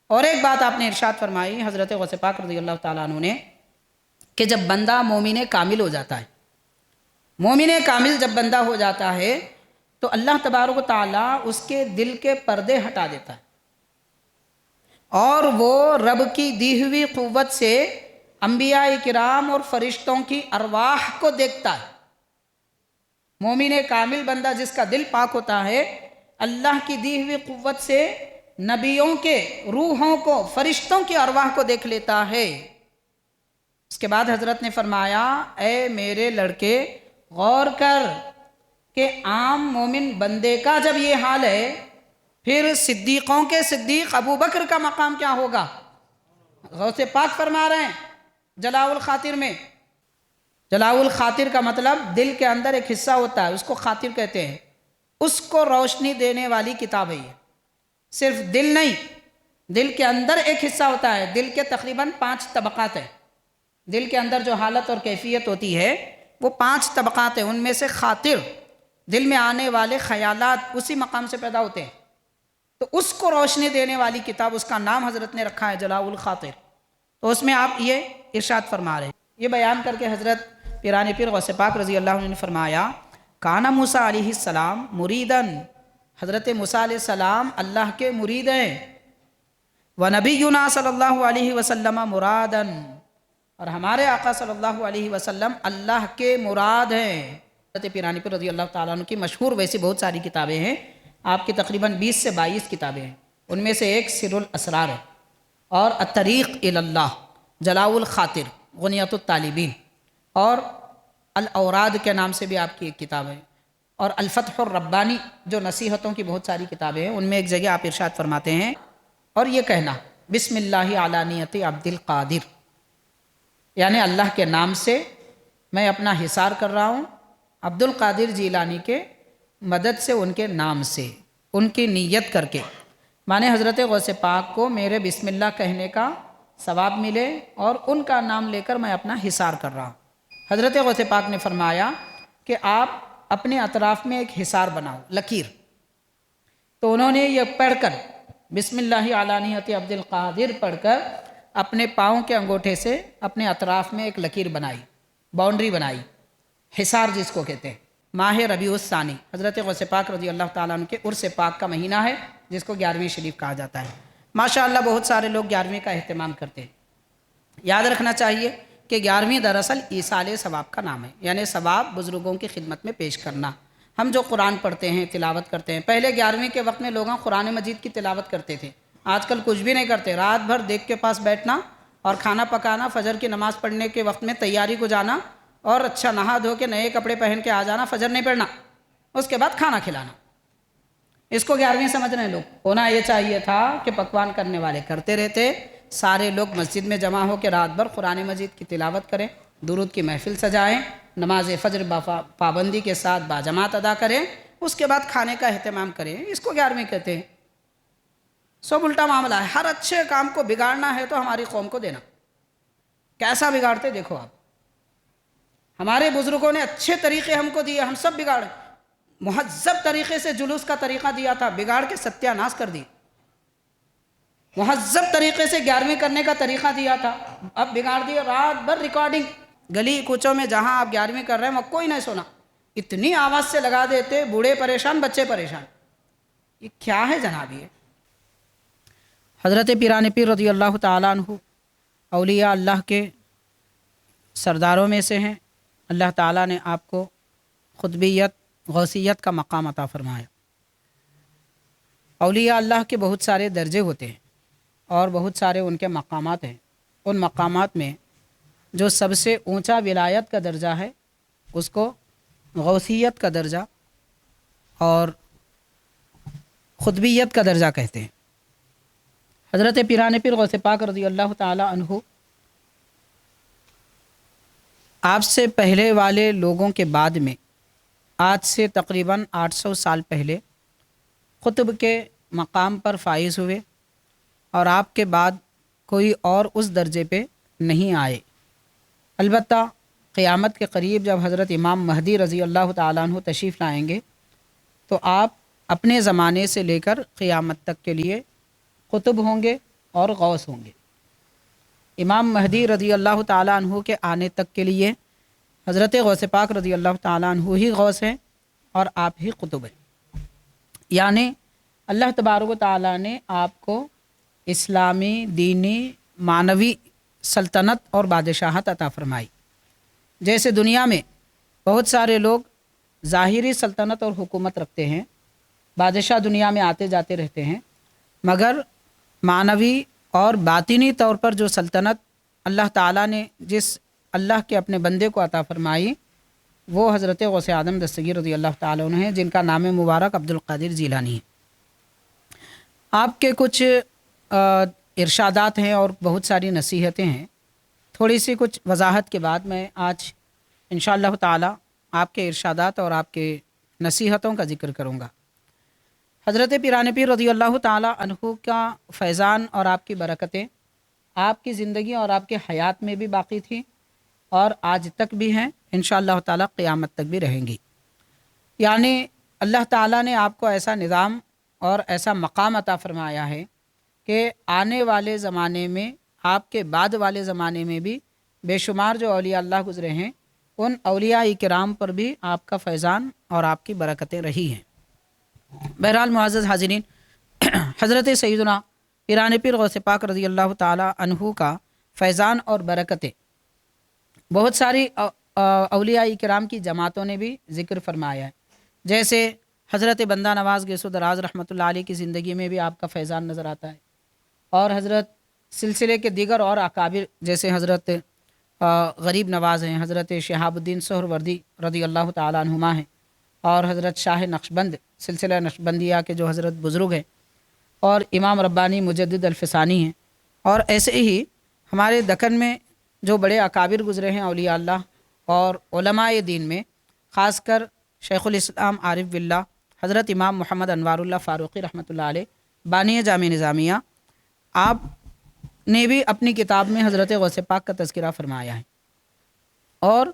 اور ایک بات آپ نے ارشاد فرمائی حضرت غوث پاک رضی اللہ تعالیٰ عنہ نے کہ جب بندہ مومن کامل ہو جاتا ہے، مومن کامل جب بندہ ہو جاتا ہے تو اللہ تبارک و تعالیٰ اس کے دل کے پردے ہٹا دیتا ہے اور وہ رب کی دی ہوئی قوت سے انبیاء کرام اور فرشتوں کی ارواح کو دیکھتا ہے۔ مومن کامل بندہ جس کا دل پاک ہوتا ہے اللہ کی دی ہوئی قوت سے نبیوں کے روحوں کو، فرشتوں کی ارواح کو دیکھ لیتا ہے۔ اس کے بعد حضرت نے فرمایا اے میرے لڑکے غور کر کہ عام مومن بندے کا جب یہ حال ہے پھر صدیقوں کے صدیق ابو بکر کا مقام کیا ہوگا؟ غوث پاک فرما رہے ہیں جلاء الخاطر میں، جلاء الخاطر کا مطلب دل کے اندر ایک حصہ ہوتا ہے، اس کو خاطر کہتے ہیں، اس کو روشنی دینے والی کتاب ہے یہ۔ صرف دل نہیں، دل کے اندر ایک حصہ ہوتا ہے، دل کے تقریباً 5 طبقات ہیں، دل کے اندر جو حالت اور کیفیت ہوتی ہے وہ 5 طبقات ہیں، ان میں سے خاطر، دل میں آنے والے خیالات اسی مقام سے پیدا ہوتے ہیں، تو اس کو روشنی دینے والی کتاب، اس کا نام حضرت نے رکھا ہے جلاء الخاطر۔ تو اس میں آپ یہ ارشاد فرما رہے ہیں، یہ بیان کر کے حضرت پیران پیر غوث پاک رضی اللہ عنہ نے فرمایا کانا موسیٰ علیہ السلام مریدن، حضرت موسیٰ علیہ السلام اللہ کے مرید ہیں، وَنَبِيُّنَا صلی اللہ علیہ وسلم مرادن، اور ہمارے آقا صلی اللہ علیہ وسلم اللہ کے مراد ہیں۔ حضرت پیران پیر رضی اللہ تعالیٰ عنہ کی مشہور ویسی بہت ساری کتابیں ہیں، آپ کی تقریباً 20 سے 22 کتابیں ہیں، ان میں سے ایک سر الاسرار ہے، اور الطریق الی اللہ، جلاء الخاطر، غنیۃ الطالبین، اور الاوراد کے نام سے بھی آپ کی ایک کتاب ہے، اور الفتح الربانی جو نصیحتوں کی بہت ساری کتابیں ہیں، ان میں ایک جگہ آپ ارشاد فرماتے ہیں اور یہ کہنا بسم اللہ علی نیت عبد القادر، یعنی اللہ کے نام سے میں اپنا حصار کر رہا ہوں عبد القادر جیلانی کے مدد سے، ان کے نام سے، ان کی نیت کر کے، مانے حضرت غوث پاک کو میرے بسم اللہ کہنے کا ثواب ملے اور ان کا نام لے کر میں اپنا حصار کر رہا ہوں۔ حضرت غوث پاک نے فرمایا کہ آپ اپنے اطراف میں ایک حصار بناؤ، لکیر، تو انہوں نے یہ پڑھ کر بسم اللہ علی نیت عبد القادر پڑھ کر اپنے پاؤں کے انگوٹھے سے اپنے اطراف میں ایک لکیر بنائی، باؤنڈری بنائی، حصار جس کو کہتے ہیں۔ ماہ ربیع الثانی حضرت غوث پاک رضی اللہ تعالیٰ عنہ کے عرس پاک کا مہینہ ہے جس کو 11ویں شریف کہا جاتا ہے۔ ماشاءاللہ بہت سارے لوگ 11ویں کا اہتمام کرتے ہیں۔ یاد رکھنا چاہیے کہ 11ویں دراصل ایصال ثواب کا نام ہے، یعنی ثواب بزرگوں کی خدمت میں پیش کرنا۔ ہم جو قرآن پڑھتے ہیں، تلاوت کرتے ہیں، پہلے 11ویں کے وقت میں لوگ قرآن مجید کی تلاوت کرتے تھے، آج کل کچھ بھی نہیں کرتے، رات بھر دیگ کے پاس بیٹھنا اور کھانا پکانا، فجر کی نماز پڑھنے کے وقت میں تیاری کو جانا اور اچھا نہا دھو کے نئے کپڑے پہن کے آ جانا، فجر نہیں پڑھنا، اس کے بعد کھانا کھلانا، اس کو 11ویں سمجھ رہے ہیں لوگ۔ ہونا یہ چاہیے تھا کہ پکوان کرنے والے کرتے رہتے، سارے لوگ مسجد میں جمع ہو کے رات بھر قرآن مجید کی تلاوت کریں، درود کی محفل سجائیں، نماز فجر پابندی کے ساتھ باجماعت ادا کریں، اس کے بعد کھانے کا اہتمام کریں، اس کو 11ویں کہتے ہیں۔ سب الٹا معاملہ ہے، ہر اچھے کام کو بگاڑنا ہے تو ہماری قوم کو دینا، کیسا بگاڑتے دیکھو آپ، ہمارے بزرگوں نے اچھے طریقے ہم کو دیے، ہم سب بگاڑ، مہذب طریقے سے جلوس کا طریقہ دیا تھا، بگاڑ کے ستیہ ناش کر دی، مہذب طریقے سے 11ویں کرنے کا طریقہ دیا تھا، اب بگاڑ دیے، رات بھر ریکارڈنگ، گلی کوچوں میں جہاں آپ 11ویں کر رہے ہیں وہاں کوئی نہیں سونا، اتنی آواز سے لگا دیتے، بوڑھے پریشان، بچے پریشان، یہ کیا ہے جناب؟ یہ حضرت پیران پیر رضی اللہ تعالیٰ عنہ اولیاء اللہ کے سرداروں میں سے ہیں، اللہ تعالیٰ نے آپ کو قطبیت، غوثیت کا مقام عطا فرمایا۔ اولیاء اللہ کے بہت سارے درجے ہوتے ہیں اور بہت سارے ان کے مقامات ہیں، ان مقامات میں جو سب سے اونچا ولایت کا درجہ ہے اس کو غوثیت کا درجہ اور قطبیت کا درجہ کہتے ہیں۔ حضرت پیران پیر غوث پاک رضی اللہ تعالی عنہ آپ سے پہلے والے لوگوں کے بعد میں آج سے تقریباً 800 سال پہلے قطب کے مقام پر فائز ہوئے اور آپ کے بعد کوئی اور اس درجے پہ نہیں آئے۔ البتہ قیامت کے قریب جب حضرت امام مہدی رضی اللہ تعالیٰ عنہ تشریف لائیں گے تو آپ اپنے زمانے سے لے کر قیامت تک کے لیے قطب ہوں گے اور غوث ہوں گے۔ امام مہدی رضی اللہ تعالیٰ عنہ کے آنے تک کے لیے حضرت غوث پاک رضی اللہ تعالیٰ عنہ ہی غوث ہیں اور آپ ہی قطب ہیں، یعنی اللہ تبارک و تعالیٰ نے آپ کو اسلامی، دینی، معنوی سلطنت اور بادشاہت عطا فرمائی۔ جیسے دنیا میں بہت سارے لوگ ظاہری سلطنت اور حکومت رکھتے ہیں، بادشاہ دنیا میں آتے جاتے رہتے ہیں، مگر معنوی اور باطنی طور پر جو سلطنت اللہ تعالیٰ نے جس اللہ کے اپنے بندے کو عطا فرمائی وہ حضرت غوث اعظم دستگیر رضی اللہ تعالیٰ عنہ ہیں، جن کا نام مبارک عبد القادر جیلانی ہے۔ آپ کے کچھ ارشادات ہیں اور بہت ساری نصیحتیں ہیں، تھوڑی سی کچھ وضاحت کے بعد میں آج انشاءاللہ تعالیٰ آپ کے ارشادات اور آپ کے نصیحتوں کا ذکر کروں گا۔ حضرت پیران پیر رضی اللہ تعالیٰ عنہ کا فیضان اور آپ کی برکتیں آپ کی زندگی اور آپ کے حیات میں بھی باقی تھیں اور آج تک بھی ہیں، انشاءاللہ تعالیٰ قیامت تک بھی رہیں گی۔ یعنی اللہ تعالیٰ نے آپ کو ایسا نظام اور ایسا مقام عطا فرمایا ہے کہ آنے والے زمانے میں، آپ کے بعد والے زمانے میں بھی بے شمار جو اولیاء اللہ گزرے ہیں ان اولیاء کرام پر بھی آپ کا فیضان اور آپ کی برکتیں رہی ہیں۔ بہرحال معزز حاضرین، حضرت سیدنا پیران پیر غوث پاک رضی اللہ تعالیٰ عنہ کا فیضان اور برکتیں بہت ساری اولیاء کرام کی جماعتوں نے بھی ذکر فرمایا ہے، جیسے حضرت بندہ نواز گیس و دراز رحمۃ اللہ علیہ کی زندگی میں بھی آپ کا فیضان نظر آتا ہے، اور حضرت سلسلے کے دیگر اور اکابر جیسے حضرت غریب نواز ہیں، حضرت شہاب الدین سہروردی رضی اللہ تعالیٰ عنہما ہیں، اور حضرت شاہ نقشبند سلسلہ نقشبندیہ کے جو حضرت بزرگ ہیں، اور امام ربانی مجدد الفسانی ہیں، اور ایسے ہی ہمارے دکن میں جو بڑے اکابر گزرے ہیں اولیاء اللہ اور علماء دین میں، خاص کر شیخ الاسلام عارف باللہ حضرت امام محمد انوار اللہ فاروقی رحمۃ اللہ علیہ بانی جامع نظامیہ، آپ نے بھی اپنی کتاب میں حضرت غوث پاک کا تذکرہ فرمایا ہے، اور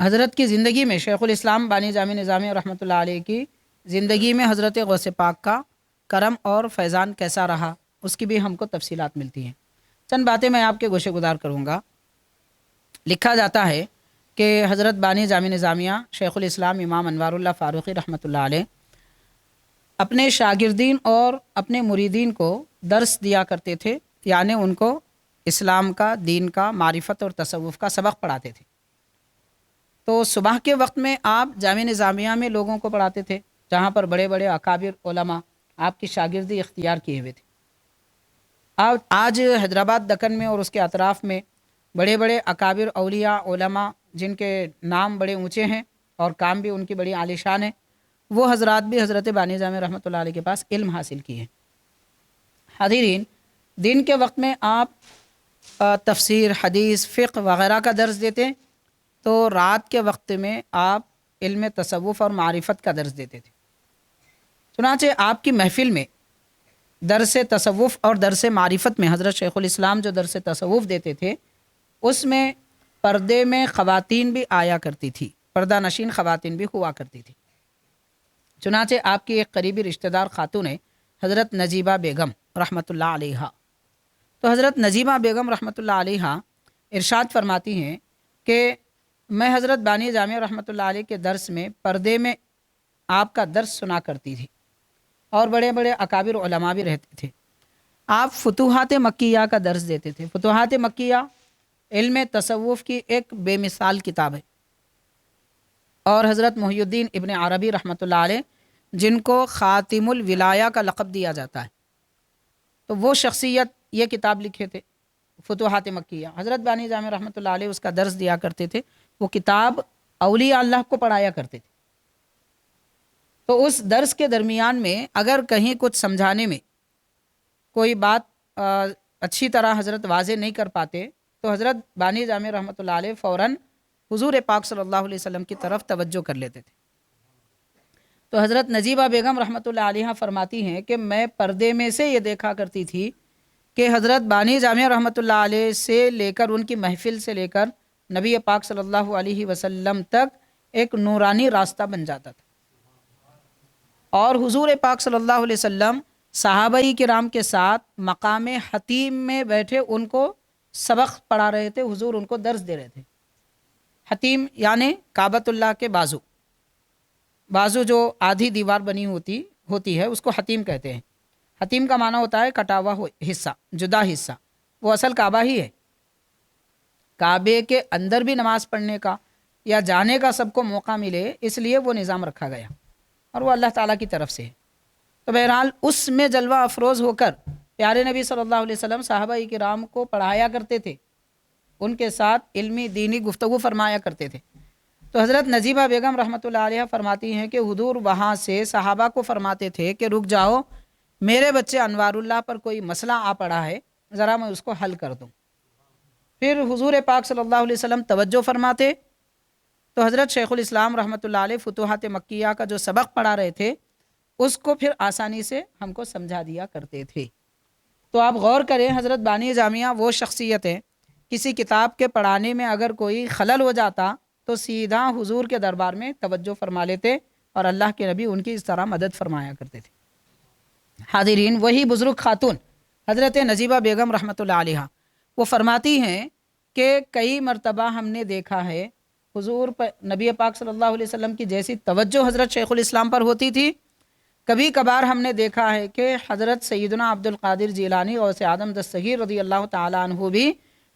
حضرت کی زندگی میں شیخ الاسلام بانی جامع نظامیہ رحمۃ اللہ علیہ کی زندگی میں حضرت غوث پاک کا کرم اور فیضان کیسا رہا اس کی بھی ہم کو تفصیلات ملتی ہیں۔ چند باتیں میں آپ کے گوشے گزار کروں گا۔ لکھا جاتا ہے کہ حضرت بانی جامع نظامیہ شیخ الاسلام امام انوار اللہ فاروقی رحمۃ اللہ علیہ اپنے شاگردین اور اپنے مریدین کو درس دیا کرتے تھے، یعنی ان کو اسلام کا، دین کا، معرفت اور تصوف کا سبق پڑھاتے تھے۔ تو صبح کے وقت میں آپ جامع نظامیہ میں لوگوں کو پڑھاتے تھے، جہاں پر بڑے بڑے اکابر علماء آپ کی شاگردی اختیار کیے ہوئے تھے۔ آج حیدرآباد دکن میں اور اس کے اطراف میں بڑے بڑے اکابر اولیاء علماء جن کے نام بڑے اونچے ہیں اور کام بھی ان کی بڑی عالیشان ہے، وہ حضرات بھی حضرت بانی جامع رحمۃ اللہ علیہ کے پاس علم حاصل کیے ہیں۔ حاضرین، دن کے وقت میں آپ تفسیر، حدیث، فقہ وغیرہ کا درس دیتے، تو رات کے وقت میں آپ علم تصوف اور معرفت کا درس دیتے تھے۔ چنانچہ آپ کی محفل میں درس تصوف اور درس معرفت میں حضرت شیخ الاسلام جو درس تصوف دیتے تھے اس میں پردے میں خواتین بھی آیا کرتی تھی، پردہ نشین خواتین بھی ہوا کرتی تھی۔ چنانچہ آپ کی ایک قریبی رشتہ دار خاتون ہے حضرت نجیبہ بیگم رحمۃ اللہ علیہ، تو حضرت نجیبہ بیگم رحمۃ اللہ علیہ ارشاد فرماتی ہیں کہ میں حضرت بانی جامع رحمۃ اللہ علیہ کے درس میں پردے میں آپ کا درس سنا کرتی تھی، اور بڑے بڑے اکابر علماء بھی رہتے تھے۔ آپ فتوحات مکیہ کا درس دیتے تھے۔ فتوحات مکیہ علم تصوف کی ایک بے مثال کتاب ہے، اور حضرت محی الدین ابن عربی رحمۃ اللہ علیہ جن کو خاتم الولایہ کا لقب دیا جاتا ہے، تو وہ شخصیت یہ کتاب لکھے تھے فتوحات مکیہ۔ حضرت بانی جامع رحمۃ اللہ علیہ اس کا درس دیا کرتے تھے، وہ کتاب اولیاء اللہ کو پڑھایا کرتے تھے۔ تو اس درس کے درمیان میں اگر کہیں کچھ سمجھانے میں کوئی بات اچھی طرح حضرت واضح نہیں کر پاتے تو حضرت بانی جامع رحمۃ اللہ علیہ فوراً حضور پاک صلی اللہ علیہ وسلم کی طرف توجہ کر لیتے تھے۔ تو حضرت نجیبہ بیگم رحمۃ اللہ علیہ فرماتی ہیں کہ میں پردے میں سے یہ دیکھا کرتی تھی کہ حضرت بانی جامع رحمۃ اللہ علیہ سے لے کر ان کی محفل سے لے کر نبی پاک صلی اللہ علیہ وسلم تک ایک نورانی راستہ بن جاتا تھا، اور حضور پاک صلی اللہ علیہ وسلم صحابہ کرام کے ساتھ مقام حتیم میں بیٹھے ان کو سبق پڑھا رہے تھے، حضور ان کو درس دے رہے تھے۔ حتیم یعنی کعبۃ اللہ کے بازو جو آدھی دیوار بنی ہوتی ہے اس کو حتیم کہتے ہیں۔ حتیم کا معنی ہوتا ہے کٹا ہوا حصہ، جدا حصہ، وہ اصل کعبہ ہی ہے۔ کعبے کے اندر بھی نماز پڑھنے کا یا جانے کا سب کو موقع ملے، اس لیے وہ نظام رکھا گیا، اور وہ اللہ تعالیٰ کی طرف سے ہے۔ تو بہرحال اس میں جلوہ افروز ہو کر پیارے نبی صلی اللہ علیہ وسلم صحابہ کرام کو پڑھایا کرتے تھے، ان کے ساتھ علمی دینی گفتگو فرمایا کرتے تھے۔ تو حضرت نجیبہ بیگم رحمۃ اللہ علیہ فرماتی ہیں کہ حضور وہاں سے صحابہ کو فرماتے تھے کہ رک جاؤ، میرے بچے انوار اللہ پر کوئی مسئلہ آ پڑا ہے، ذرا میں اس کو حل کر دوں۔ پھر حضور پاک صلی اللہ علیہ وسلم توجہ فرماتے تو حضرت شیخ الاسلام رحمۃ اللہ علیہ فتوحات مکیہ کا جو سبق پڑھا رہے تھے اس کو پھر آسانی سے ہم کو سمجھا دیا کرتے تھے۔ تو آپ غور کریں، حضرت بانی جامعہ وہ شخصیت ہے، کسی کتاب کے پڑھانے میں اگر کوئی خلل ہو جاتا تو سیدھا حضور کے دربار میں توجہ فرما لیتے، اور اللہ کے نبی ان کی اس طرح مدد فرمایا کرتے تھے۔ حاضرین، وہی بزرگ خاتون حضرت نجیبہ بیگم رحمۃ اللہ علیہ وہ فرماتی ہیں کہ کئی مرتبہ ہم نے دیکھا ہے حضور پر نبی پاک صلی اللہ علیہ وسلم کی جیسی توجہ حضرت شیخ الاسلام پر ہوتی تھی، کبھی کبھار ہم نے دیکھا ہے کہ حضرت سیدنا عبد القادر جیلانی غوث اعظم دستگیر رضی اللہ تعالیٰ عنہ بھی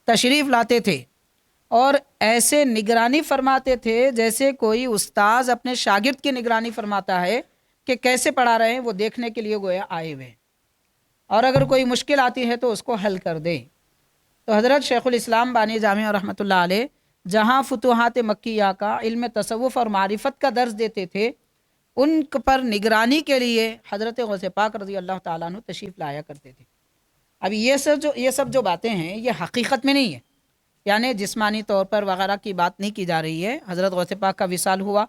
تشریف لاتے تھے، اور ایسے نگرانی فرماتے تھے جیسے کوئی استاذ اپنے شاگرد کی نگرانی فرماتا ہے کہ کیسے پڑھا رہے ہیں، وہ دیکھنے کے لیے گویا آئے ہوئے، اور اگر کوئی مشکل آتی ہے تو اس کو حل کر دیں۔ تو حضرت شیخ الاسلام بانی جامعہ رحمۃ اللہ علیہ جہاں فتوحات مکیہ کا علم تصوف اور معرفت کا درس دیتے تھے، ان پر نگرانی کے لیے حضرت غوث پاک رضی اللہ تعالیٰ عنہ تشریف لایا کرتے تھے۔ اب یہ سب جو باتیں ہیں یہ حقیقت میں نہیں ہے، یعنی جسمانی طور پر وغیرہ کی بات نہیں کی جا رہی ہے۔ حضرت غوث پاک کا وصال ہوا،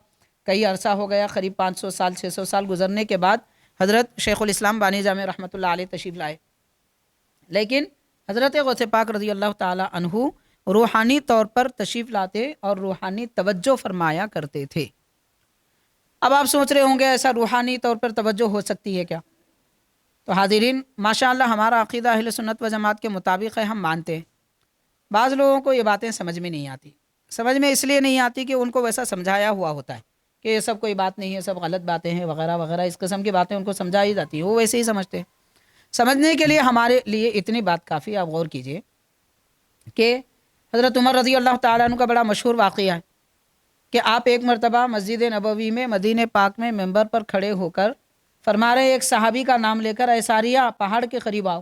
کئی عرصہ ہو گیا، قریب 500 سال 600 سال گزرنے کے بعد حضرت شیخ الاسلام بانی جامع رحمۃ اللہ علیہ تشریف لائے، لیکن حضرت غوث پاک رضی اللہ تعالی عنہ روحانی طور پر تشریف لاتے اور روحانی توجہ فرمایا کرتے تھے۔ اب آپ سوچ رہے ہوں گے ایسا روحانی طور پر توجہ ہو سکتی ہے کیا؟ تو حاضرین، ماشاءاللہ ہمارا عقیدہ اہل سنت و جماعت کے مطابق ہے، ہم مانتے ہیں۔ بعض لوگوں کو یہ باتیں سمجھ میں نہیں آتی، سمجھ میں اس لیے نہیں آتی کہ ان کو ویسا سمجھایا ہوا ہوتا ہے کہ یہ سب کوئی بات نہیں ہے، سب غلط باتیں ہیں وغیرہ وغیرہ، اس قسم کی باتیں ان کو سمجھائی جاتی ہیں، وہ ویسے ہی سمجھتے ہیں۔ سمجھنے کے لیے ہمارے لیے اتنی بات کافی، آپ غور کیجئے کہ حضرت عمر رضی اللہ تعالیٰ عنہ کا بڑا مشہور واقعہ ہے کہ آپ ایک مرتبہ مسجد نبوی میں مدینہ پاک میں ممبر پر کھڑے ہو کر فرما رہے ایک صحابی کا نام لے کر، اے ساریہ پہاڑ کے قریب آؤ۔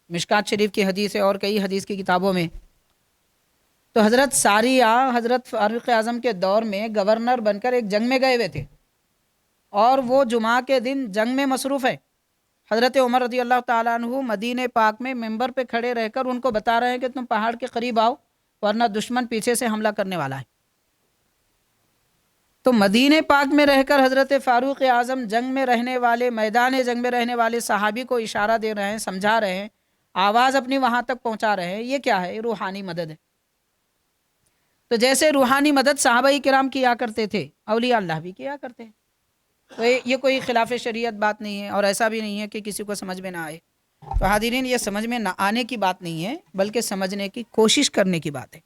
مشکات شریف کی حدیث ہے اور کئی حدیث کی کتابوں میں۔ تو حضرت ساریہ حضرت فاروق اعظم کے دور میں گورنر بن کر ایک جنگ میں گئے ہوئے تھے، اور وہ جمعہ کے دن جنگ میں مصروف ہے۔ حضرت عمر رضی اللہ تعالیٰ عنہ مدینہ پاک میں ممبر پہ کھڑے رہ کر ان کو بتا رہے ہیں کہ تم پہاڑ کے قریب آؤ ورنہ دشمن پیچھے سے حملہ کرنے والا ہے۔ تو مدینہ پاک میں رہ کر حضرت فاروق اعظم جنگ میں رہنے والے، میدان جنگ میں رہنے والے صحابی کو اشارہ دے رہے ہیں، سمجھا رہے ہیں، آواز اپنی وہاں تک پہنچا رہے ہیں۔ یہ کیا ہے؟ روحانی مدد ہے۔ تو جیسے روحانی مدد صحابہ کرام کیا کرتے تھے، اولیاء اللہ بھی کیا کرتے ہیں۔ تو یہ کوئی خلاف شریعت بات نہیں ہے، اور ایسا بھی نہیں ہے کہ کسی کو سمجھ میں نہ آئے۔ تو حاضرین، یہ سمجھ میں نہ آنے کی بات نہیں ہے، بلکہ سمجھنے کی کوشش کرنے کی بات ہے۔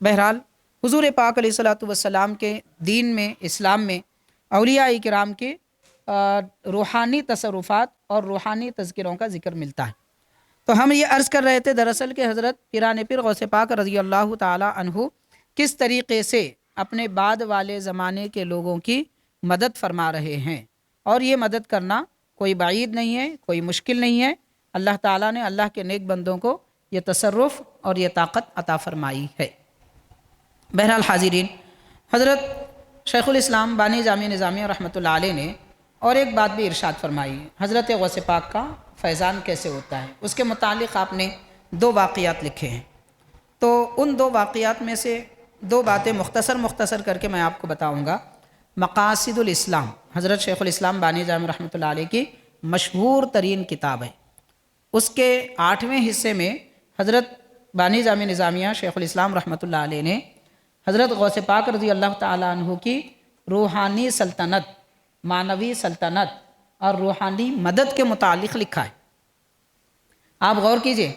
بہرحال حضور پاک علیہ الصلوۃ والسلام کے دین میں، اسلام میں اولیاء کرام کے روحانی تصرفات اور روحانی تذکروں کا ذکر ملتا ہے۔ تو ہم یہ عرض کر رہے تھے دراصل کہ حضرت پیران پیر غوث پاک رضی اللہ تعالی عنہ کس طریقے سے اپنے بعد والے زمانے کے لوگوں کی مدد فرما رہے ہیں، اور یہ مدد کرنا کوئی بعید نہیں ہے، کوئی مشکل نہیں ہے۔ اللہ تعالیٰ نے اللہ کے نیک بندوں کو یہ تصرف اور یہ طاقت عطا فرمائی ہے۔ بہرحال حاضرین، حضرت شیخ الاسلام بانی جامع نظامیہ رحمۃ اللہ علیہ نے اور ایک بات بھی ارشاد فرمائی، حضرت غوث پاک کا فیضان کیسے ہوتا ہے، اس کے متعلق آپ نے 2 واقعات لکھے ہیں۔ تو ان 2 واقعات میں سے 2 باتیں مختصر کر کے میں آپ کو بتاؤں گا۔ مقاصد الاسلام حضرت شیخ الاسلام بانی جامع رحمۃ اللہ علیہ کی مشہور ترین کتاب ہے۔ اس کے 8ویں حصے میں حضرت بانی جامع نظامیہ شیخ الاسلام رحمۃ اللہ علیہ نے حضرت غوث پاک رضی اللہ تعالیٰ عنہ کی روحانی سلطنت، معنوی سلطنت اور روحانی مدد کے متعلق لکھا ہے۔ آپ غور کیجئے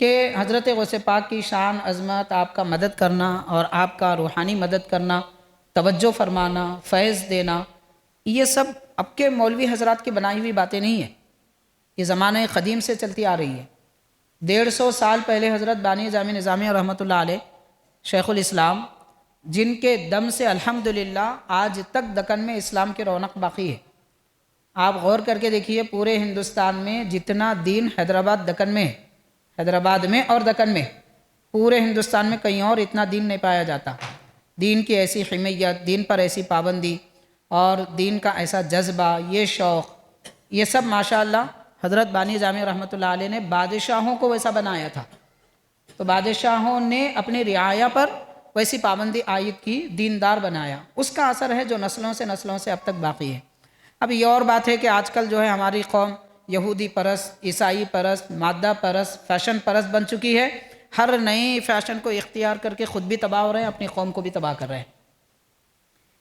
کہ حضرت غوث پاک کی شان عظمت، آپ کا مدد کرنا اور آپ کا روحانی مدد کرنا، توجہ فرمانا، فیض دینا، یہ سب اب کے مولوی حضرات کی بنائی ہوئی باتیں نہیں ہیں، یہ زمانہ قدیم سے چلتی آ رہی ہے۔ 150 سال پہلے حضرت بانی جامع نظامی رحمۃ اللہ علیہ شیخ الاسلام، جن کے دم سے الحمدللہ آج تک دکن میں اسلام کی رونق باقی ہے۔ آپ غور کر کے دیکھیے، پورے ہندوستان میں جتنا دین حیدرآباد دکن میں، حیدرآباد میں اور دکن میں، پورے ہندوستان میں کہیں اور اتنا دین نہیں پایا جاتا۔ دین کی ایسی حمیت، دین پر ایسی پابندی اور دین کا ایسا جذبہ، یہ شوق، یہ سب ماشاءاللہ حضرت بانی جامع رحمۃ اللہ علیہ نے بادشاہوں کو ویسا بنایا تھا، تو بادشاہوں نے اپنی رعایا پر ویسی پابندی عائد کی، دیندار بنایا، اس کا اثر ہے جو نسلوں سے اب تک باقی ہے۔ اب یہ اور بات ہے کہ آج کل جو ہے ہماری قوم یہودی پرست، عیسائی پرست، مادہ پرست، فیشن پرست بن چکی ہے، ہر نئی فیشن کو اختیار کر کے خود بھی تباہ ہو رہے ہیں، اپنی قوم کو بھی تباہ کر رہے ہیں۔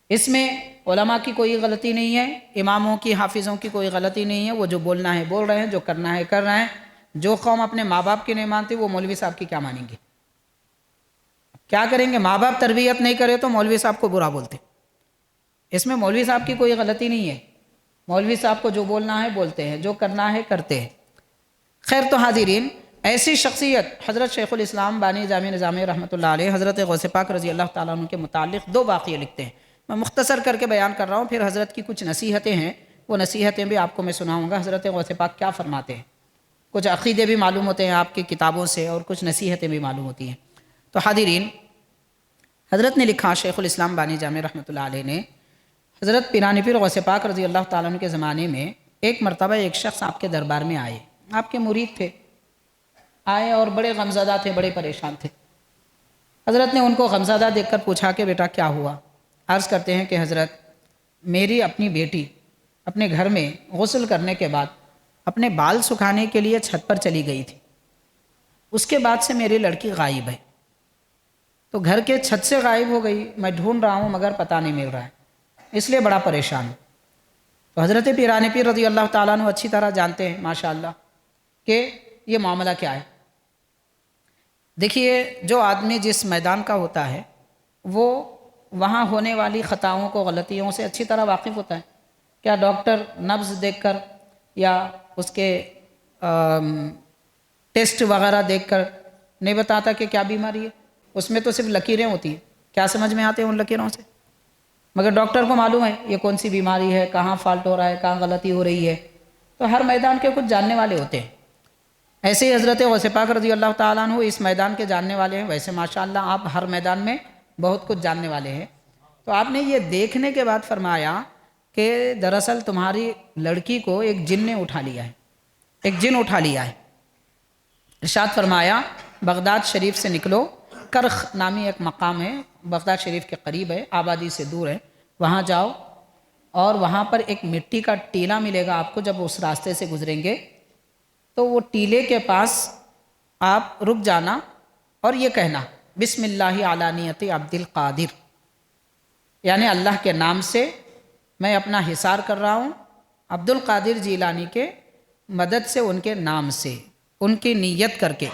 اس میں علماء کی کوئی غلطی نہیں ہے، اماموں کی، حافظوں کی کوئی غلطی نہیں ہے، وہ جو بولنا ہے بول رہے ہیں، جو کرنا ہے کر رہے ہیں۔ جو قوم اپنے ماں باپ کی نہیں مانتی وہ مولوی صاحب کی کیا مانیں گے؟ کیا کریں گے؟ ماں باپ تربیت نہیں کرے تو مولوی صاحب کو برا بولتے۔ اس میں مولوی صاحب کی کوئی غلطی نہیں ہے، مولوی صاحب کو جو بولنا ہے بولتے ہیں، جو کرنا ہے کرتے ہیں۔ خیر، تو حاضرین، ایسی شخصیت حضرت شیخ الاسلام بانی جامع نظامی رحمۃ اللہ علیہ حضرت غوث پاک رضی اللہ تعالیٰ عنہ کے متعلق 2 واقعے لکھتے ہیں، میں مختصر کر کے بیان کر رہا ہوں، پھر حضرت کی کچھ نصیحتیں ہیں، وہ نصیحتیں بھی آپ کو میں سناؤں گا، حضرت غوث پاک کیا فرماتے ہیں۔ کچھ عقیدے بھی معلوم ہوتے ہیں آپ کی کتابوں سے اور کچھ نصیحتیں بھی معلوم ہوتی ہیں۔ تو حاضرین، حضرت نے لکھا، شیخ الاسلام بانی جامع رحمۃ اللہ علیہ نے، حضرت پیرانی پیر غوث پاک رضی اللہ تعالیٰ عنہ کے زمانے میں ایک مرتبہ ایک شخص آپ کے دربار میں آئے، آپ کے مرید تھے، آئے اور بڑے غمزدہ تھے، بڑے پریشان تھے۔ حضرت نے ان کو غمزدہ دیکھ کر پوچھا کہ بیٹا کیا ہوا؟ عرض کرتے ہیں کہ حضرت، میری اپنی بیٹی اپنے گھر میں غسل کرنے کے بعد اپنے بال سکھانے کے لیے چھت پر چلی گئی تھی، اس کے بعد سے میری لڑکی غائب ہے، تو گھر کے چھت سے غائب ہو گئی، میں ڈھونڈ رہا ہوں مگر پتہ نہیں مل رہا ہے، اس لیے بڑا پریشان ہوں۔ تو حضرت پیرانی پیر رضی اللہ تعالیٰ عنہ اچھی طرح جانتے ہیں ماشاءاللہ کہ یہ معاملہ کیا ہے۔ دیکھیے، جو آدمی جس میدان کا ہوتا ہے وہ وہاں ہونے والی خطاؤں کو، غلطیوں سے اچھی طرح واقف ہوتا ہے۔ کیا ڈاکٹر نبض دیکھ کر یا اس کے ٹیسٹ وغیرہ دیکھ کر نہیں بتاتا کہ کیا بیماری ہے؟ اس میں تو صرف لکیریں ہوتی ہیں، کیا سمجھ میں آتے ہیں ان لکیروں سے؟ مگر ڈاکٹر کو معلوم ہے یہ کون سی بیماری ہے، کہاں فالٹ ہو رہا ہے، کہاں غلطی ہو رہی ہے، تو ہر میدان کے کچھ جاننے والے ہوتے ہیں۔ ایسے ہی حضرت غوث پاک رضی اللہ تعالیٰ عنہ اس میدان کے جاننے والے ہیں، ویسے ماشاءاللہ آپ ہر میدان میں بہت کچھ جاننے والے ہیں۔ تو آپ نے یہ دیکھنے کے بعد فرمایا کہ دراصل تمہاری لڑکی کو ایک جن نے اٹھا لیا ہے، ایک جن اٹھا لیا ہے۔ ارشاد فرمایا، بغداد شریف سے نکلو، کرخ نامی ایک مقام ہے، بغداد شریف کے قریب ہے، آبادی سے دور ہے، وہاں جاؤ اور وہاں پر ایک مٹی کا ٹیلا ملے گا آپ کو، جب اس راستے سے گزریں گے تو وہ ٹیلے کے پاس آپ رک جانا اور یہ کہنا، بسم اللہ علی نیت عبد القادر، یعنی اللہ کے نام سے میں اپنا حصار کر رہا ہوں عبد القادر جیلانی کے مدد سے، ان کے نام سے، ان کی نیت کر کے،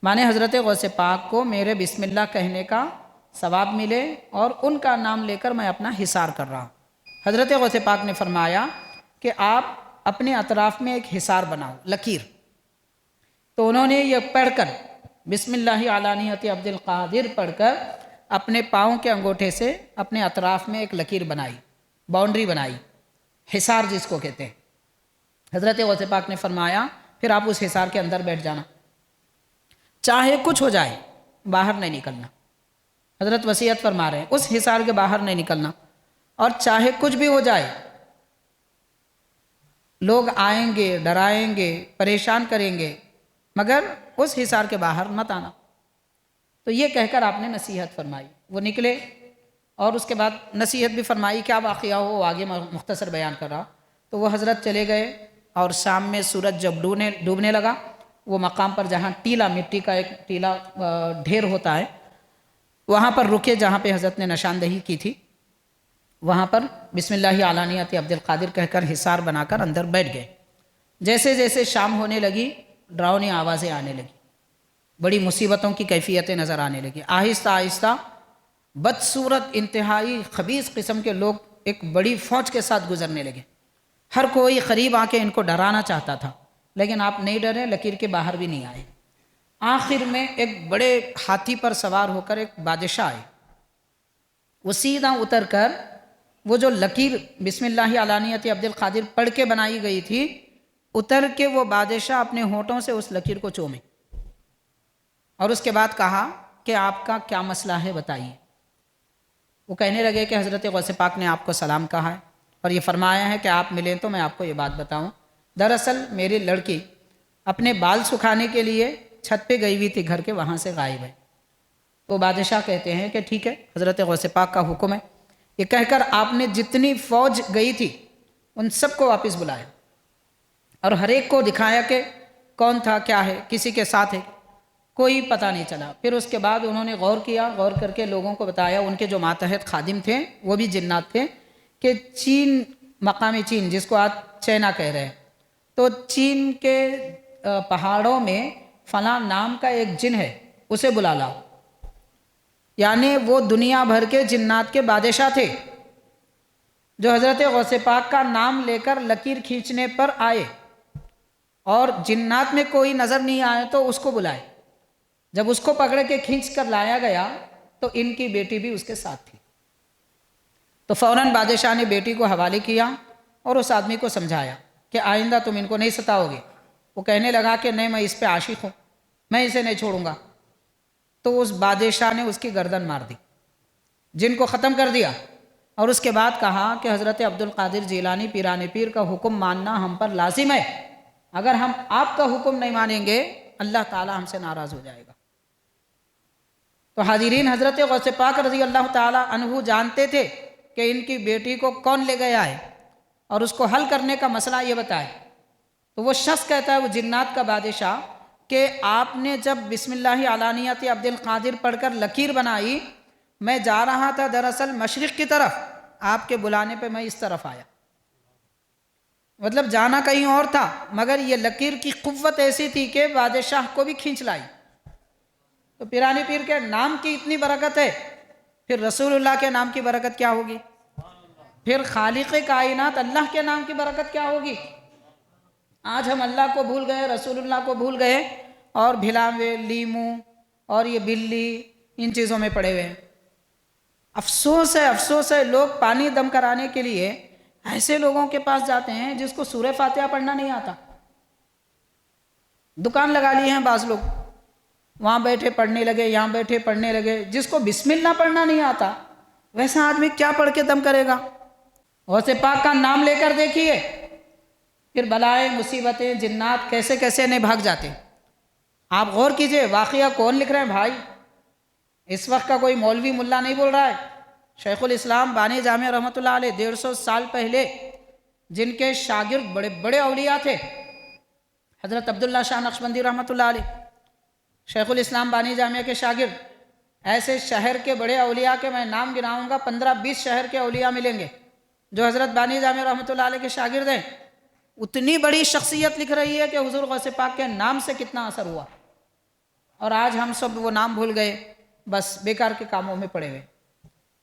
مانے حضرت غوث پاک کو میرے بسم اللہ کہنے کا ثواب ملے اور ان کا نام لے کر میں اپنا حصار کر رہا ہوں۔ حضرت غوث پاک نے فرمایا کہ آپ اپنے اطراف میں ایک حصار بناؤ، لکیر۔ تو انہوں نے یہ پڑھ کر، بسم اللہ علی نیت عبد القادر پڑھ کر، اپنے پاؤں کے انگوٹھے سے اپنے اطراف میں ایک لکیر بنائی، باؤنڈری بنائی، حصار جس کو کہتے ہیں۔ حضرت غوث پاک نے فرمایا پھر آپ اس حصار کے اندر بیٹھ جانا، چاہے کچھ ہو جائے باہر نہیں نکلنا۔ حضرت وصیت فرما رہے ہیں اس حصار کے باہر نہیں نکلنا، اور چاہے کچھ بھی ہو جائے، لوگ آئیں گے، ڈرائیں گے، پریشان کریں گے، مگر اس حصار کے باہر مت آنا۔ تو یہ کہہ کر آپ نے نصیحت فرمائی، وہ نکلے اور اس کے بعد نصیحت بھی فرمائی، کیا واقعہ ہو وہ آگے مختصر بیان کر رہا۔ تو وہ حضرت چلے گئے اور شام میں سورج جب ڈوبنے لگا، وہ مقام پر جہاں ٹیلا، مٹی کا ایک ٹیلا ڈھیر ہوتا ہے، وہاں پر رکے جہاں پہ حضرت نے نشاندہی کی تھی۔ وہاں پر بسم اللہ علانیت عبد القادر کہہ کر حصار بنا کر اندر بیٹھ گئے۔ جیسے جیسے شام ہونے لگی ڈراؤنی آوازیں آنے لگی، بڑی مصیبتوں کی کیفیتیں نظر آنے لگی۔ آہستہ آہستہ بدصورت انتہائی خبیث قسم کے لوگ ایک بڑی فوج کے ساتھ گزرنے لگے۔ ہر کوئی قریب آ کے ان کو ڈرانا چاہتا تھا، لیکن آپ نہیں ڈرے، لکیر کے باہر بھی نہیں آئے۔ آخر میں ایک بڑے ہاتھی پر سوار ہو کر ایک بادشاہ آئے۔ وہ سیدھا اتر کر وہ جو لکیر بسم اللہ علانیت عبد القادر پڑھ کے بنائی گئی تھی، اتر کے وہ بادشاہ اپنے ہونٹوں سے اس لکیر کو چومے اور اس کے بعد کہا کہ آپ کا کیا مسئلہ ہے بتائیے۔ وہ کہنے لگے کہ حضرت غوث پاک نے آپ کو سلام کہا ہے اور یہ فرمایا ہے کہ آپ ملیں تو میں آپ کو یہ بات بتاؤں۔ دراصل میری لڑکی اپنے بال سکھانے کے لیے چھت پہ گئی ہوئی تھی گھر کے، وہاں سے غائب ہے۔ تو بادشاہ کہتے ہیں کہ ٹھیک ہے، حضرت غوث پاک کا حکم ہے۔ یہ کہہ کر آپ نے جتنی فوج گئی تھی ان سب کو واپس بلایا اور ہر ایک کو دکھایا کہ کون تھا، کیا ہے، کسی کے ساتھ ہے، کوئی پتہ نہیں چلا۔ پھر اس کے بعد انہوں نے غور کیا، غور کر کے لوگوں کو بتایا، ان کے جو ماتحت خادم تھے وہ بھی جنات تھے، کہ چین، مقامی چین جس کو آج چائنا کہہ رہے ہیں، تو چین کے پہاڑوں میں فلاں نام کا ایک جن ہے، اسے بلا لاؤ۔ یعنی وہ دنیا بھر کے جنات کے بادشاہ تھے جو حضرت غوث پاک کا نام لے کر لکیر کھینچنے پر آئے، اور جنات میں کوئی نظر نہیں آئے تو اس کو بلائے۔ جب اس کو پکڑ کے کھینچ کر لایا گیا تو ان کی بیٹی بھی اس کے ساتھ تھی، تو فوراً بادشاہ نے بیٹی کو حوالے کیا اور اس آدمی کو سمجھایا کہ آئندہ تم ان کو نہیں ستاؤ گے۔ وہ کہنے لگا کہ نہیں، میں اس پہ عاشق ہوں، میں اسے نہیں چھوڑوں گا۔ تو اس بادشاہ نے اس کی گردن مار دی، جن کو ختم کر دیا، اور اس کے بعد کہا کہ حضرت عبد القادر جیلانی پیران پیر کا حکم ماننا ہم پر لازم ہے، اگر ہم آپ کا حکم نہیں مانیں گے اللہ تعالی ہم سے ناراض ہو جائے گا۔ تو حاضرین، حضرت غوث پاک رضی اللہ تعالی عنہ جانتے تھے کہ ان کی بیٹی کو کون لے گیا ہے اور اس کو حل کرنے کا مسئلہ یہ بتائے۔ تو وہ شخص کہتا ہے، وہ جنات کا بادشاہ، کہ آپ نے جب بسم اللہ علانیت عبد القادر پڑھ کر لکیر بنائی، میں جا رہا تھا دراصل مشرق کی طرف، آپ کے بلانے پہ میں اس طرف آیا۔ مطلب جانا کہیں اور تھا، مگر یہ لکیر کی قوت ایسی تھی کہ بادشاہ کو بھی کھینچ لائی۔ تو پیرانی پیر کے نام کی اتنی برکت ہے، پھر رسول اللہ کے نام کی برکت کیا ہوگی، پھر خالق کائنات اللہ کے نام کی برکت کیا ہوگی۔ آج ہم اللہ کو بھول گئے، رسول اللہ کو بھول گئے، اور بھلاوے، لیمو اور یہ بلی ان چیزوں میں پڑے ہوئے ہیں۔ افسوس ہے، افسوس ہے، لوگ پانی دم کرانے کے لیے ایسے لوگوں کے پاس جاتے ہیں جس کو سورہ فاتحہ پڑھنا نہیں آتا۔ دکان لگا لی ہیں بعض لوگ، وہاں بیٹھے پڑھنے لگے، یہاں بیٹھے پڑھنے لگے۔ جس کو بسم اللہ پڑھنا نہیں آتا ویسا آدمی کیا پڑھ کے دم کرے گا؟ غوث پاک کا نام لے کر دیکھیے، پھر بلائیں، مصیبتیں، جنات کیسے کیسے نہیں بھاگ جاتے۔ آپ غور کیجئے، واقعہ کون لکھ رہے ہیں بھائی؟ اس وقت کا کوئی مولوی ملا نہیں بول رہا ہے، شیخ الاسلام بانی جامعہ رحمۃ اللہ علیہ 150 سال پہلے جن کے شاگرد بڑے بڑے اولیاء تھے، حضرت عبداللہ شاہ نقشبندی رحمۃ اللہ علیہ، شیخ الاسلام بانی جامعہ کے شاگرد، ایسے شہر کے بڑے اولیاء کے میں نام گناؤں گا 15-20 شہر کے اولیاء ملیں گے جو حضرت بانی جامعہ رحمۃ اللہ علیہ کے شاگرد ہیں۔ اتنی بڑی شخصیت لکھ رہی ہے کہ حضور غوث پاک کے نام سے کتنا اثر ہوا، اور آج ہم سب وہ نام بھول گئے، بس بیکار کے کاموں میں پڑے ہوئے۔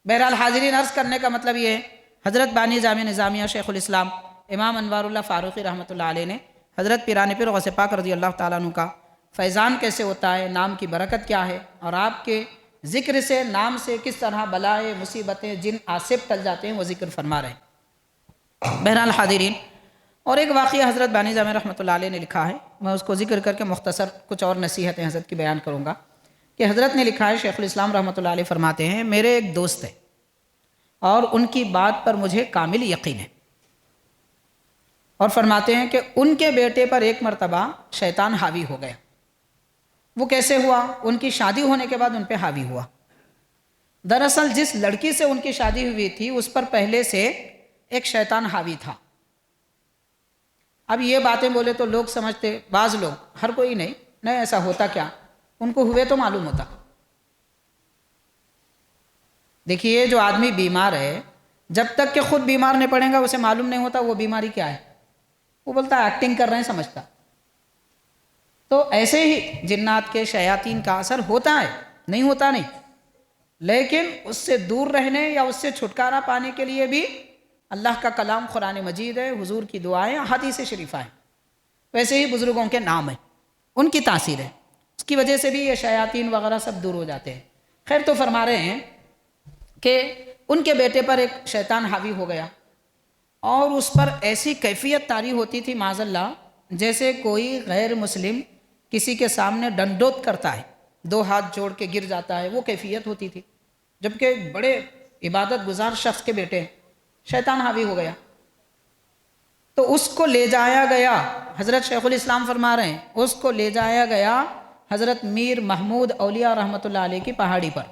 بہرحال حاضرین، عرض کرنے کا مطلب یہ ہے، حضرت بانی جامعہ نظامیہ شیخ الاسلام امام انوار اللہ فاروقی رحمۃ اللہ علیہ نے حضرت پیران پیر غوث پاک رضی اللہ تعالیٰ عنہ کا فیضان کیسے ہوتا ہے، نام کی برکت کیا ہے، اور آپ کے ذکر سے، نام سے کس طرح بلائیں، مصیبتیں، جن آصف ٹل جاتے ہیں، وہ ذکر فرما رہے ہیں۔ بہرحال حاضرین، اور ایک واقعہ حضرت بانی جامعہ رحمۃ اللہ علیہ نے لکھا ہے، میں اس کو ذکر کر کے مختصر کچھ اور نصیحتیں حضرت کی بیان کروں گا، کہ حضرت نے لکھا ہے، شیخ الاسلام رحمۃ اللہ علیہ فرماتے ہیں، میرے ایک دوست ہے اور ان کی بات پر مجھے کامل یقین ہے، اور فرماتے ہیں کہ ان کے بیٹے پر ایک مرتبہ شیطان حاوی ہو گیا۔ وہ کیسے ہوا؟ ان کی شادی ہونے کے بعد ان پہ حاوی ہوا۔ دراصل جس لڑکی سے ان کی شادی ہوئی تھی اس پر پہلے سے ایک شیطان حاوی تھا۔ اب یہ باتیں بولے تو لوگ سمجھتے، بعض لوگ، ہر کوئی نہیں ایسا ہوتا کیا، ان کو ہوئے تو معلوم ہوتا۔ دیکھیے، جو آدمی بیمار ہے جب تک کہ خود بیمار نہیں پڑے گا اسے معلوم نہیں ہوتا وہ بیماری کیا ہے، وہ بولتا ہے ایکٹنگ کر رہے ہیں سمجھتا۔ تو ایسے ہی جنات کے شیاطین کا اثر ہوتا ہے، نہیں ہوتا نہیں، لیکن اس سے دور رہنے یا اس سے چھٹکارا پانے کے لیے بھی اللہ کا کلام قرآن مجید ہے، حضور کی دعائیں، حدیث شریفہ ہیں، ویسے ہی بزرگوں کے نام ہیں، ان کی تاثیر ہے، اس کی وجہ سے بھی یہ شیاطین وغیرہ سب دور ہو جاتے ہیں۔ خیر، تو فرما رہے ہیں کہ ان کے بیٹے پر ایک شیطان حاوی ہو گیا اور اس پر ایسی کیفیت طاری ہوتی تھی معاذ اللہ جیسے کوئی غیر مسلم کسی کے سامنے ڈنڈوت کرتا ہے، 2 ہاتھ جوڑ کے گر جاتا ہے، وہ کیفیت ہوتی تھی، جبکہ ایک بڑے عبادت گزار شخص کے بیٹے ہیں، شیطان حاوی ہو گیا۔ تو اس کو لے جایا گیا، حضرت شیخ الاسلام فرما رہے ہیں اس کو لے جایا گیا حضرت میر محمود اولیاء رحمۃ اللہ علیہ کی پہاڑی پر۔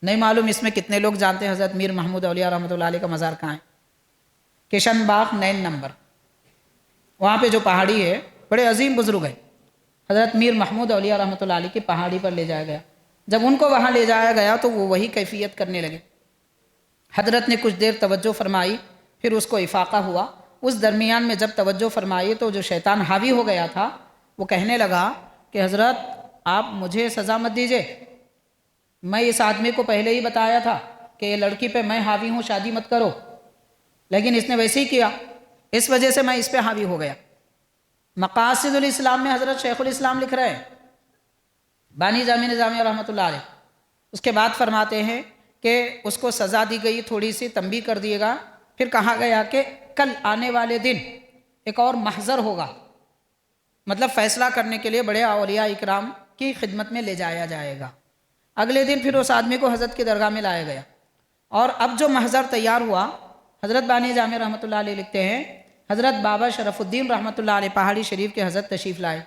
نہیں معلوم اس میں کتنے لوگ جانتے ہیں حضرت میر محمود اولیاء رحمۃ اللہ علیہ کا مزار کہاں ہے؟ کشن باغ 9 نمبر، وہاں پہ جو پہاڑی ہے، بڑے عظیم بزرگ ہیں، حضرت میر محمود اولیاء رحمۃ اللہ علیہ کی پہاڑی پر لے جایا گیا۔ جب ان کو وہاں لے جایا گیا تو وہ وہی کیفیت کرنے لگے۔ حضرت نے کچھ دیر توجہ فرمائی، پھر اس کو افاقہ ہوا۔ اس درمیان میں جب توجہ فرمائی تو جو شیطان حاوی ہو گیا تھا وہ کہنے لگا کہ حضرت آپ مجھے سزا مت دیجئے، میں اس آدمی کو پہلے ہی بتایا تھا کہ یہ لڑکی پہ میں حاوی ہوں، شادی مت کرو، لیکن اس نے ویسے ہی کیا، اس وجہ سے میں اس پہ حاوی ہو گیا۔ مقاصد الاسلام میں حضرت شیخ الاسلام لکھ رہے ہیں، بانی جامع نظامیہ رحمۃ اللہ علیہ، اس کے بعد فرماتے ہیں کہ اس کو سزا دی گئی، تھوڑی سی تنبیہ کر دیے گا، پھر کہا گیا کہ کل آنے والے دن ایک اور محضر ہوگا، مطلب فیصلہ کرنے کے لیے بڑے اولیاء اکرام کی خدمت میں لے جایا جائے گا۔ اگلے دن پھر اس آدمی کو حضرت کی درگاہ میں لایا گیا، اور اب جو محضر تیار ہوا، حضرت بانی جامع رحمۃ اللہ علیہ لکھتے ہیں حضرت بابا شرف الدین رحمۃ اللہ علیہ پہاڑی شریف کے حضرت تشریف لائے۔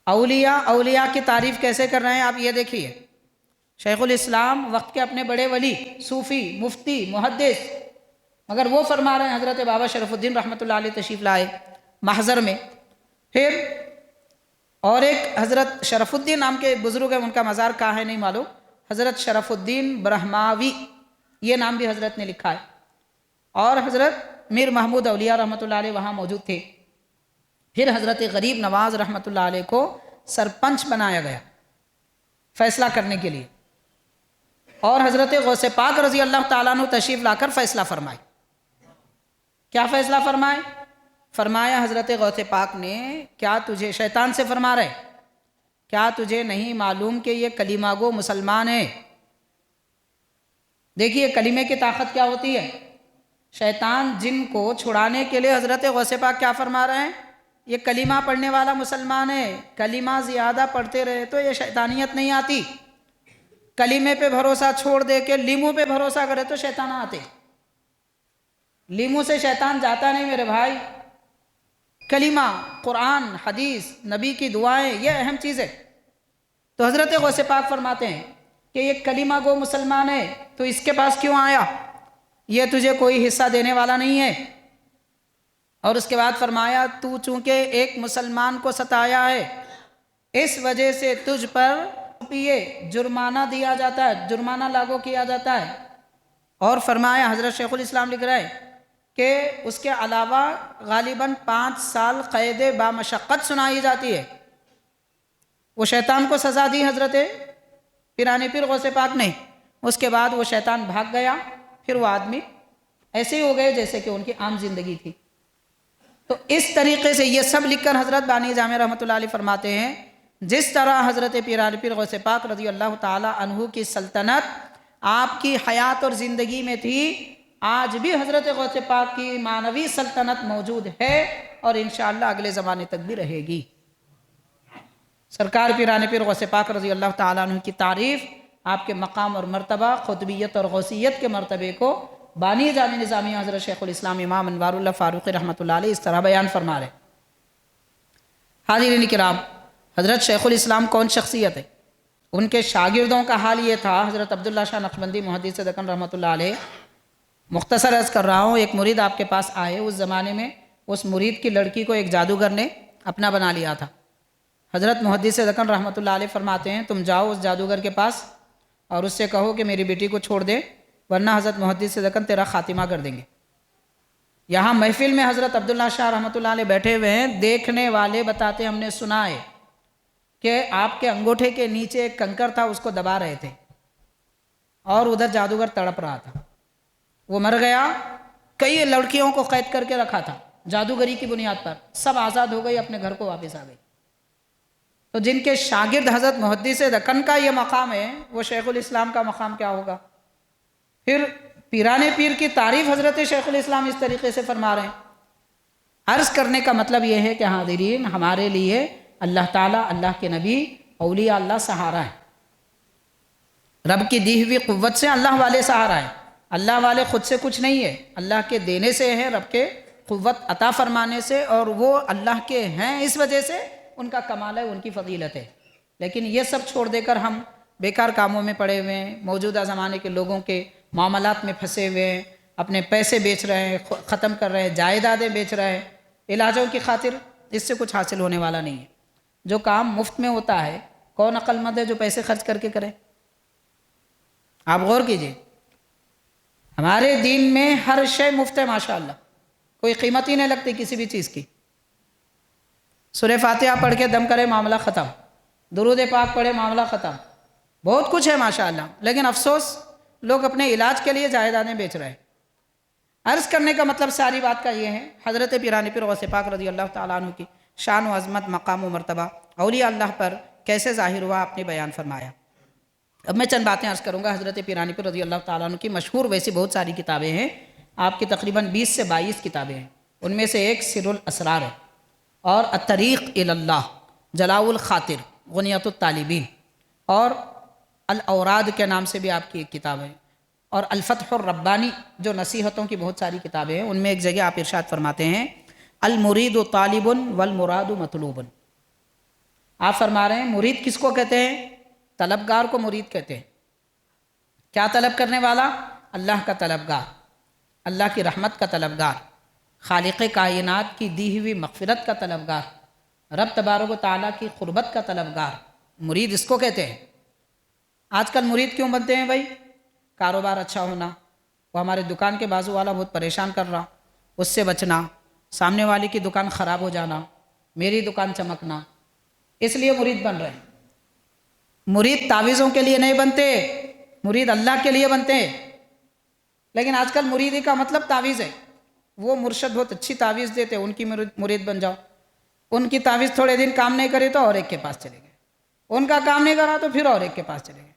اولیاء کی تعریف کیسے کر رہے ہیں آپ یہ دیکھیے، شیخ الاسلام وقت کے اپنے بڑے ولی، صوفی، مفتی، محدث، مگر وہ فرما رہے ہیں حضرت بابا شرف الدین رحمۃ اللہ علیہ تشریف لائے محضر میں۔ پھر اور ایک حضرت شرف الدین نام کے بزرگ ہیں، ان کا مزار کہاں ہے نہیں معلوم، حضرت شرف الدین برہماوی، یہ نام بھی حضرت نے لکھا ہے، اور حضرت میر محمود اولیاء رحمۃ اللہ علیہ وہاں موجود تھے۔ پھر حضرت غریب نواز رحمۃ اللہ علیہ کو سرپنچ بنایا گیا فیصلہ کرنے کے لیے، اور حضرت غوث پاک رضی اللہ تعالیٰ عنہ تشریف لا کر فیصلہ فرمائے۔ کیا فیصلہ فرمائے؟ فرمایا حضرت غوث پاک نے، کیا تجھے، شیطان سے فرما رہے، کیا تجھے نہیں معلوم کہ یہ کلمہ گو مسلمان ہے؟ دیکھیے کلمے کی طاقت کیا ہوتی ہے۔ شیطان جن کو چھڑانے کے لیے حضرت غوث پاک کیا فرما رہے ہیں، یہ کلمہ پڑھنے والا مسلمان ہے، کلمہ زیادہ پڑھتے رہے تو یہ شیطانیت نہیں آتی، کلمے پہ بھروسہ چھوڑ دے کے لیمو پہ بھروسہ کرے تو شیطان آتے، لیمو سے شیطان جاتا نہیں میرے بھائی۔ کلمہ، قرآن، حدیث، نبی کی دعائیں، یہ اہم چیز ہے۔ تو حضرت غوث پاک فرماتے ہیں کہ یہ کلمہ گو مسلمان ہے تو اس کے پاس کیوں آیا، یہ تجھے کوئی حصہ دینے والا نہیں ہے۔ اور اس کے بعد فرمایا تو چونکہ ایک مسلمان کو ستایا ہے اس وجہ سے تجھ پر جرمانہ دیا جاتا ہے، جرمانہ لاگو کیا جاتا ہے۔ اور فرمایا حضرت شیخ الاسلام لکھ رہے ہیں کہ اس کے علاوہ غالباً 5 سال قید بامشقت سنائی جاتی ہے۔ وہ شیطان کو سزا دی حضرت پیرانی پیر غوث پاک نے، اس کے بعد وہ شیطان بھاگ گیا، پھر وہ آدمی ایسے ہی ہو گئے جیسے کہ ان کی عام زندگی تھی۔ تو اس طریقے سے یہ سب لکھ کر حضرت بانی جامع رحمۃ اللہ علیہ فرماتے ہیں جس طرح حضرت پیرانی پیر غوث پاک رضی اللہ تعالی عنہ کی سلطنت آپ کی حیات اور زندگی میں تھی، آج بھی حضرت غوث پاک کی معنوی سلطنت موجود ہے اور انشاءاللہ اگلے زمانے تک بھی رہے گی۔ سرکار پیرانی پیر غوث پاک رضی اللہ تعالیٰ عنہ کی تعریف، آپ کے مقام اور مرتبہ، قطبیت اور غوثیت کے مرتبے کو بانی جامع نظامیہ حضرت شیخ الاسلام امام انوار اللہ فاروقی رحمۃ اللہ علیہ اس طرح بیان فرما رہے۔ حاضرین کرام، حضرت شیخ الاسلام کون شخصیت ہے؟ ان کے شاگردوں کا حال یہ تھا۔ حضرت عبداللہ شاہ نقشبندی محدث دکن رحمۃ اللہ علیہ، مختصر عرض کر رہا ہوں، ایک مرید آپ کے پاس آئے، اس زمانے میں اس مرید کی لڑکی کو ایک جادوگر نے اپنا بنا لیا تھا۔ حضرت محدث دکن رحمۃ اللہ علیہ فرماتے ہیں تم جاؤ اس جادوگر کے پاس اور اس سے کہو کہ میری بیٹی کو چھوڑ دے ورنہ حضرت محدث دکن تیرا خاتمہ کر دیں گے۔ یہاں محفل میں حضرت عبداللہ شاہ رحمۃ اللہ علیہ بیٹھے ہوئے ہیں، دیکھنے والے بتاتے ہم نے سنا ہے کہ آپ کے انگوٹھے کے نیچے ایک کنکر تھا، اس کو دبا رہے تھے اور ادھر جادوگر تڑپ رہا تھا، وہ مر گیا۔ کئی لڑکیوں کو قید کر کے رکھا تھا جادوگری کی بنیاد پر، سب آزاد ہو گئی، اپنے گھر کو واپس آ گئی۔ تو جن کے شاگرد حضرت محدث دکن کا یہ مقام ہے، وہ شیخ الاسلام کا مقام کیا ہوگا؟ پھر پیران پیر کی تعریف حضرت شیخ الاسلام اس طریقے سے فرما رہے ہیں۔ عرض کرنے کا مطلب یہ ہے کہ حاضرین، ہمارے لیے اللہ تعالیٰ، اللہ کے نبی، اولیاء اللہ سہارا ہے۔ رب کی دی ہوئی قوت سے اللہ والے سہارا ہے۔ اللہ والے خود سے کچھ نہیں ہے، اللہ کے دینے سے ہے، رب کے قوت عطا فرمانے سے، اور وہ اللہ کے ہیں اس وجہ سے ان کا کمال ہے، ان کی فضیلت ہے۔ لیکن یہ سب چھوڑ دے کر ہم بیکار کاموں میں پڑے ہوئے ہیں، موجودہ زمانے کے لوگوں کے معاملات میں پھنسے ہوئے ہیں، اپنے پیسے بیچ رہے ہیں، ختم کر رہے ہیں، جائیدادیں بیچ رہے ہیں علاجوں کی خاطر، اس سے کچھ حاصل ہونے والا نہیں ہے۔ جو کام مفت میں ہوتا ہے، کون عقل مند ہے جو پیسے خرچ کر کے کرے؟ آپ غور کیجئے، ہمارے دین میں ہر شے مفت ہے ماشاءاللہ، کوئی قیمت ہی نہیں لگتی کسی بھی چیز کی۔ سورہ فاتحہ پڑھ کے دم کرے معاملہ ختم، درود پاک پڑھے معاملہ ختم، بہت کچھ ہے ماشاءاللہ، لیکن افسوس لوگ اپنے علاج کے لیے جائیدادیں بیچ رہے ہیں۔ عرض کرنے کا مطلب ساری بات کا یہ ہے، حضرت پیران پیر غوث پاک رضی اللہ تعالیٰ عنہ کی شان و عظمت، مقام و مرتبہ اولیاء اللہ پر کیسے ظاہر ہوا، آپ نے بیان فرمایا۔ اب میں چند باتیں عرض کروں گا۔ حضرت پیران پیر رضی اللہ تعالیٰ عنہ کی مشہور ویسی بہت ساری کتابیں ہیں، آپ کی تقریباً 20 سے 22 کتابیں ہیں، ان میں سے ایک سر الاسرار ہے، اور الطریق الی اللہ، جلاء الخاطر، غنیۃ الطالبین، اور الاوراد کے نام سے بھی آپ کی ایک کتاب ہے، اور الفتح الربانی جو نصیحتوں کی بہت ساری کتابیں ہیں۔ ان میں ایک جگہ آپ ارشاد فرماتے ہیں المرید طالب والمراد مطلوب۔ آپ فرما رہے ہیں مرید کس کو کہتے ہیں؟ طلبگار کو مرید کہتے ہیں۔ کیا طلب کرنے والا؟ اللہ کا طلبگار، اللہ کی رحمت کا طلبگار، خالق کائنات کی دی ہوئی مغفرت کا طلبگار، رب تبارک و تعالیٰ کی قربت کا طلبگار، مرید اس کو کہتے ہیں۔ آج کل مرید کیوں بنتے ہیں بھائی؟ کاروبار اچھا ہونا، وہ ہمارے دکان کے بازو والا بہت پریشان کر رہا، اس سے بچنا، سامنے والی کی دکان خراب ہو جانا، میری دکان چمکنا، اس لیے مرید بن رہے ہیں۔ مرید تعویذوں کے لیے نہیں بنتے، مرید اللہ کے لیے بنتے ہیں۔ لیکن آج کل مریدی کا مطلب تعویذ ہے، وہ مرشد بہت اچھی تعویذ دیتے، ان کی مرید بن جاؤ، ان کی تعویذ تھوڑے دن کام نہیں کرے تو اور ایک کے پاس چلے گئے، ان کا کام نہیں کرا تو پھر اور ایک کے پاس چلے گئے۔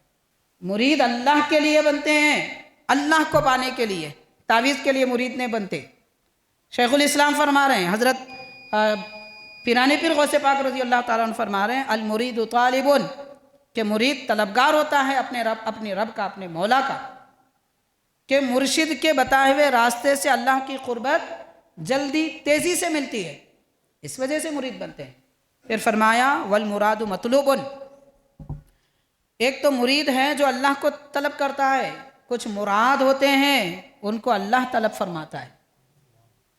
مرید اللہ کے لیے بنتے ہیں، اللہ کو پانے کے لیے، تعویذ کے لیے مرید نہیں بنتے۔ شیخ الاسلام فرما رہے ہیں، حضرت پیران پیر غوث پاک رضی اللہ تعالیٰ عنہ فرما رہے ہیں المرید طالب، کہ مرید طلبگار ہوتا ہے اپنے رب کا، اپنے مولا کا، کہ مرشد کے بتائے ہوئے راستے سے اللہ کی قربت جلدی تیزی سے ملتی ہے، اس وجہ سے مرید بنتے ہیں۔ پھر فرمایا والمراد مطلوب، ایک تو مرید ہے جو اللہ کو طلب کرتا ہے، کچھ مراد ہوتے ہیں ان کو اللہ طلب فرماتا ہے،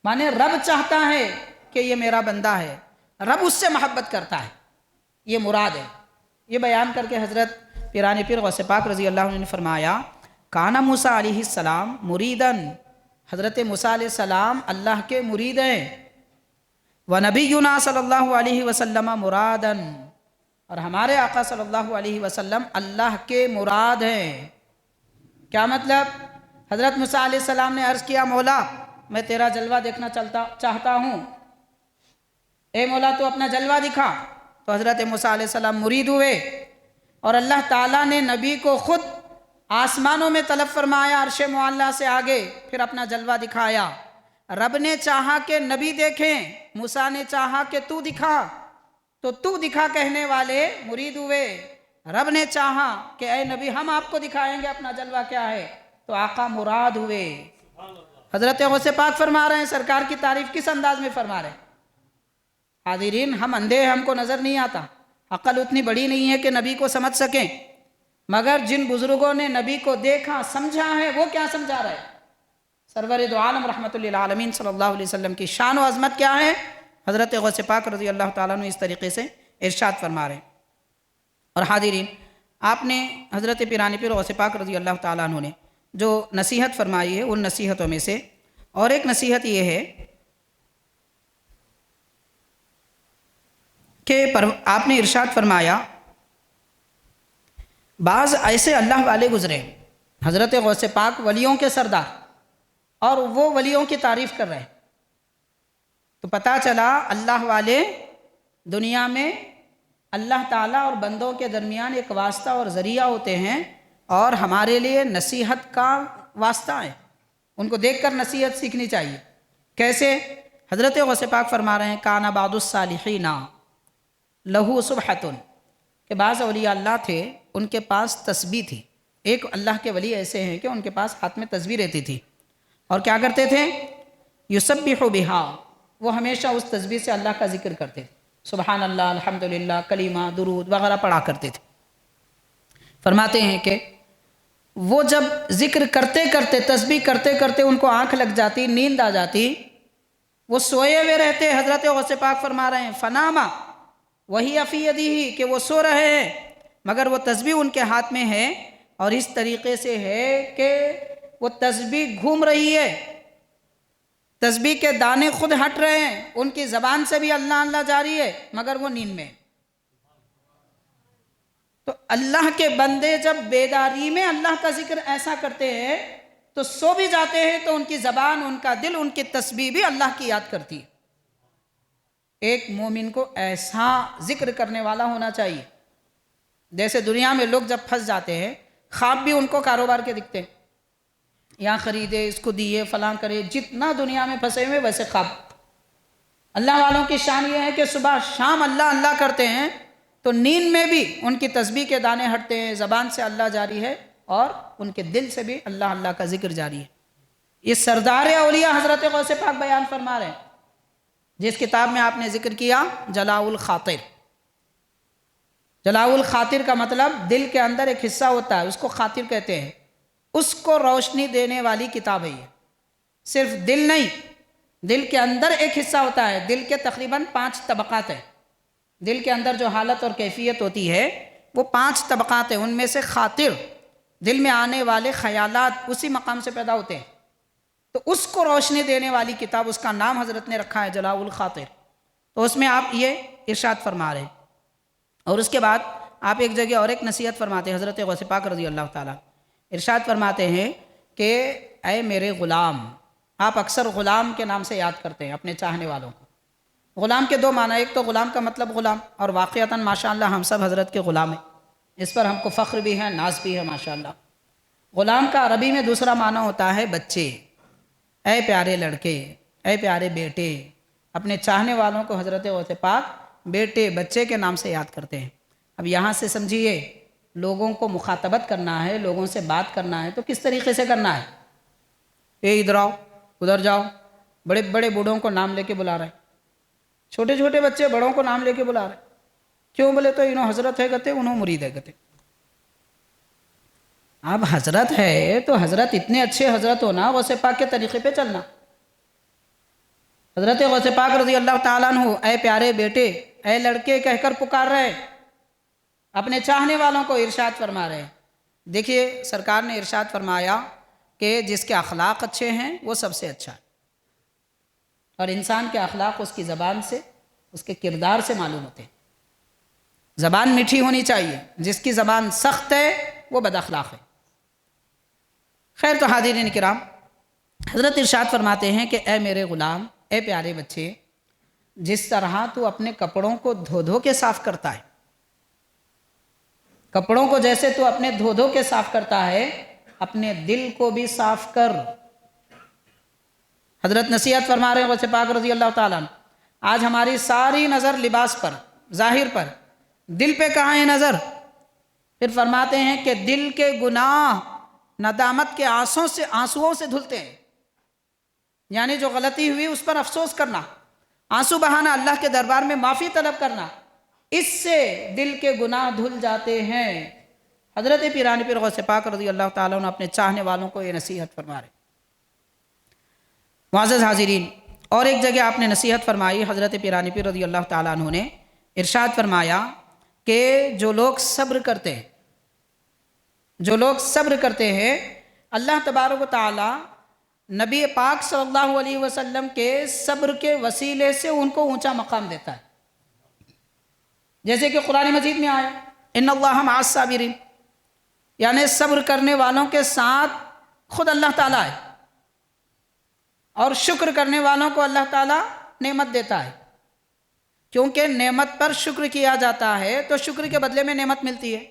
مانے رب چاہتا ہے کہ یہ میرا بندہ ہے، رب اس سے محبت کرتا ہے، یہ مراد ہے۔ یہ بیان کر کے حضرت پیران پیر غوث پاک رضی اللہ عنہ نے فرمایا کانا موسیٰ علیہ السلام مریدن، حضرت موسیٰ علیہ السلام اللہ کے مرید ہیں، وَنَبِيُّنَا صلی اللہ علیہ وسلم مرادن، اور ہمارے آقا صلی اللہ علیہ وسلم اللہ کے مراد ہیں۔ کیا مطلب؟ حضرت موسیٰ علیہ السلام نے عرض کیا مولا میں تیرا جلوہ دیکھنا چاہتا ہوں، اے مولا تو اپنا جلوہ دکھا، تو حضرت موسیٰ علیہ السلام مرید ہوئے، اور اللہ تعالیٰ نے نبی کو خود آسمانوں میں طلب فرمایا عرش معلیٰ سے آگے، پھر اپنا جلوہ دکھایا۔ رب نے چاہا کہ نبی دیکھیں، موسیٰ نے چاہا کہ تو دکھا، تو تو دکھا کہنے والے مرید ہوئے۔ رب نے چاہا کہ اے نبی ہم آپ کو دکھائیں گے اپنا جلوہ کیا ہے، تو آقا مراد ہوئے۔ حضرت غوث پاک فرما رہے ہیں سرکار کی تعریف کس انداز میں فرما رہے ہیں؟ حاضرین ہم اندھے ہیں، ہم کو نظر نہیں آتا، عقل اتنی بڑی نہیں ہے کہ نبی کو سمجھ سکیں، مگر جن بزرگوں نے نبی کو دیکھا سمجھا ہے وہ کیا سمجھا رہے؟ سرور دو عالم رحمت للعالمین صلی اللہ علیہ وسلم کی شان و عظمت کیا ہے؟ حضرت غوث پاک رضی اللہ تعالیٰ عنہ اس طریقے سے ارشاد فرما رہے ہیں۔ اور حاضرین آپ نے حضرت پیرانی پیر غوث پاک رضی اللہ تعالیٰ عنہ نے جو نصیحت فرمائی ہے ان نصیحتوں میں سے اور ایک نصیحت یہ ہے کہ آپ نے ارشاد فرمایا بعض ایسے اللہ والے گزرے حضرت غوث پاک ولیوں کے سردار اور وہ ولیوں کی تعریف کر رہے ہیں، تو پتہ چلا اللہ والے دنیا میں اللہ تعالیٰ اور بندوں کے درمیان ایک واسطہ اور ذریعہ ہوتے ہیں اور ہمارے لیے نصیحت کا واسطہ ہے، ان کو دیکھ کر نصیحت سیکھنی چاہیے۔ کیسے؟ حضرت غوث پاک فرما رہے ہیں کانا بعض الصالحین لہو سبحۃ، کہ بعض اولیاء اللہ تھے ان کے پاس تسبیح تھی۔ ایک اللہ کے ولی ایسے ہیں کہ ان کے پاس ہاتھ میں تسبیح رہتی تھی اور کیا کرتے تھے؟ یسبح بہا، وہ ہمیشہ اس تسبیح سے اللہ کا ذکر کرتے تھے، سبحان اللہ، الحمدللہ، کلمہ، درود وغیرہ پڑھا کرتے تھے۔ فرماتے ہیں کہ وہ جب ذکر کرتے کرتے تسبیح کرتے کرتے ان کو آنکھ لگ جاتی، نیند آ جاتی، وہ سوئے ہوئے رہتے۔ حضرت غوث پاک فرما رہے ہیں فناما وہی فی یدیہ، کہ وہ سو رہے ہیں مگر وہ تسبیح ان کے ہاتھ میں ہے، اور اس طریقے سے ہے کہ وہ تسبیح گھوم رہی ہے، تسبیح کے دانے خود ہٹ رہے ہیں، ان کی زبان سے بھی اللہ اللہ جاری ہے مگر وہ نیند میں۔ تو اللہ کے بندے جب بیداری میں اللہ کا ذکر ایسا کرتے ہیں تو سو بھی جاتے ہیں تو ان کی زبان، ان کا دل، ان کی تسبیح بھی اللہ کی یاد کرتی ہے۔ ایک مومن کو ایسا ذکر کرنے والا ہونا چاہیے۔ جیسے دنیا میں لوگ جب پھنس جاتے ہیں، خواب بھی ان کو کاروبار کے دکھتے ہیں، یہاں خریدے، اس کو دیے، فلاں کرے، جتنا دنیا میں پھنسے ہوئے ویسے خواب۔ اللہ والوں کی شان یہ ہے کہ صبح شام اللہ اللہ کرتے ہیں تو نیند میں بھی ان کی تسبیح کے دانے ہٹتے ہیں، زبان سے اللہ جاری ہے اور ان کے دل سے بھی اللہ اللہ کا ذکر جاری ہے۔ یہ سردار اولیاء حضرت غوث پاک بیان فرما رہے ہیں، جس کتاب میں آپ نے ذکر کیا جلاء الخاطر۔ جلاء الخاطر کا مطلب دل کے اندر ایک حصہ ہوتا ہے، اس کو خاطر کہتے ہیں، اس کو روشنی دینے والی کتاب ہے یہ۔ صرف دل نہیں، دل کے اندر ایک حصہ ہوتا ہے، دل کے تقریباً 5 طبقات ہیں۔ دل کے اندر جو حالت اور کیفیت ہوتی ہے وہ 5 طبقات ہیں، ان میں سے خاطر، دل میں آنے والے خیالات اسی مقام سے پیدا ہوتے ہیں، تو اس کو روشنی دینے والی کتاب، اس کا نام حضرت نے رکھا ہے جلاء الخاطر۔ تو اس میں آپ یہ ارشاد فرما رہے ہیں، اور اس کے بعد آپ ایک جگہ اور ایک نصیحت فرماتے ہیں حضرت غوث پاک رضی اللہ تعالیٰ، ارشاد فرماتے ہیں کہ اے میرے غلام، آپ اکثر غلام کے نام سے یاد کرتے ہیں اپنے چاہنے والوں کو۔ غلام کے 2 معنی، ایک تو غلام کا مطلب غلام، اور واقعتاً ماشاءاللہ ہم سب حضرت کے غلام ہیں، اس پر ہم کو فخر بھی ہے، ناز بھی ہے ماشاءاللہ۔ غلام کا عربی میں دوسرا معنی ہوتا ہے بچے، اے پیارے لڑکے، اے پیارے بیٹے۔ اپنے چاہنے والوں کو حضرت غوث پاک بیٹے، بچے کے نام سے یاد کرتے ہیں۔ اب یہاں سے سمجھیے، لوگوں کو مخاطبت کرنا ہے، لوگوں سے بات کرنا ہے تو کس طریقے سے کرنا ہے؟ اے ادھر آؤ، ادھر جاؤ، بڑے بڑے بوڑھوں کو نام لے کے بلا رہے ہیں، چھوٹے چھوٹے بچے بڑوں کو نام لے کے بلا رہے ہیں۔ کیوں؟ بولے تو انہوں حضرت ہے گتے، انہوں مرید ہے گتے۔ اب حضرت ہے تو حضرت اتنے اچھے حضرت ہونا، غوث پاک کے طریقے پہ چلنا۔ حضرت غوث پاک رضی اللہ تعالیٰ عنہ اے پیارے بیٹے، اے لڑکے کہہ کر پکار رہے، اپنے چاہنے والوں کو ارشاد فرما رہے ہیں۔ دیکھیے سرکار نے ارشاد فرمایا کہ جس کے اخلاق اچھے ہیں وہ سب سے اچھا ہے، اور انسان کے اخلاق اس کی زبان سے، اس کے کردار سے معلوم ہوتے ہیں۔ زبان میٹھی ہونی چاہیے، جس کی زبان سخت ہے وہ بد اخلاق ہے۔ خیر، تو حاضرین کرام، حضرت ارشاد فرماتے ہیں کہ اے میرے غلام، اے پیارے بچے، جس طرح تو اپنے کپڑوں کو دھو دھو کے صاف کرتا ہے، کپڑوں کو جیسے تو اپنے دھو دھو کے صاف کرتا ہے، اپنے دل کو بھی صاف کر۔ حضرت نصیحت فرما رہے ہیں غوث پاک رضی اللہ تعالیٰ عنہ، آج ہماری ساری نظر لباس پر، ظاہر پر، دل پہ کہاں ہے نظر؟ پھر فرماتے ہیں کہ دل کے گناہ ندامت کے آنسوؤں سے دھلتے ہیں، یعنی جو غلطی ہوئی اس پر افسوس کرنا، آنسو بہانا، اللہ کے دربار میں معافی طلب کرنا، اس سے دل کے گناہ دھل جاتے ہیں۔ حضرت پیرانی پیر غوث پاک رضی اللہ تعالیٰ عنہ اپنے چاہنے والوں کو یہ نصیحت فرما رہے۔ معزز حاضرین، اور ایک جگہ آپ نے نصیحت فرمائی، حضرت پیرانی پیر رضی اللہ تعالیٰ عنہ نے ارشاد فرمایا کہ جو لوگ صبر کرتے ہیں جو لوگ صبر کرتے ہیں اللہ تبارک و تعالی نبی پاک صلی اللہ علیہ وسلم کے صبر کے وسیلے سے ان کو اونچا مقام دیتا ہے، جیسے کہ قرآن مجید میں آیا ان اللہ مع الصابرین، یعنی صبر کرنے والوں کے ساتھ خود اللہ تعالیٰ ہے، اور شکر کرنے والوں کو اللہ تعالیٰ نعمت دیتا ہے، کیونکہ نعمت پر شکر کیا جاتا ہے تو شکر کے بدلے میں نعمت ملتی ہے،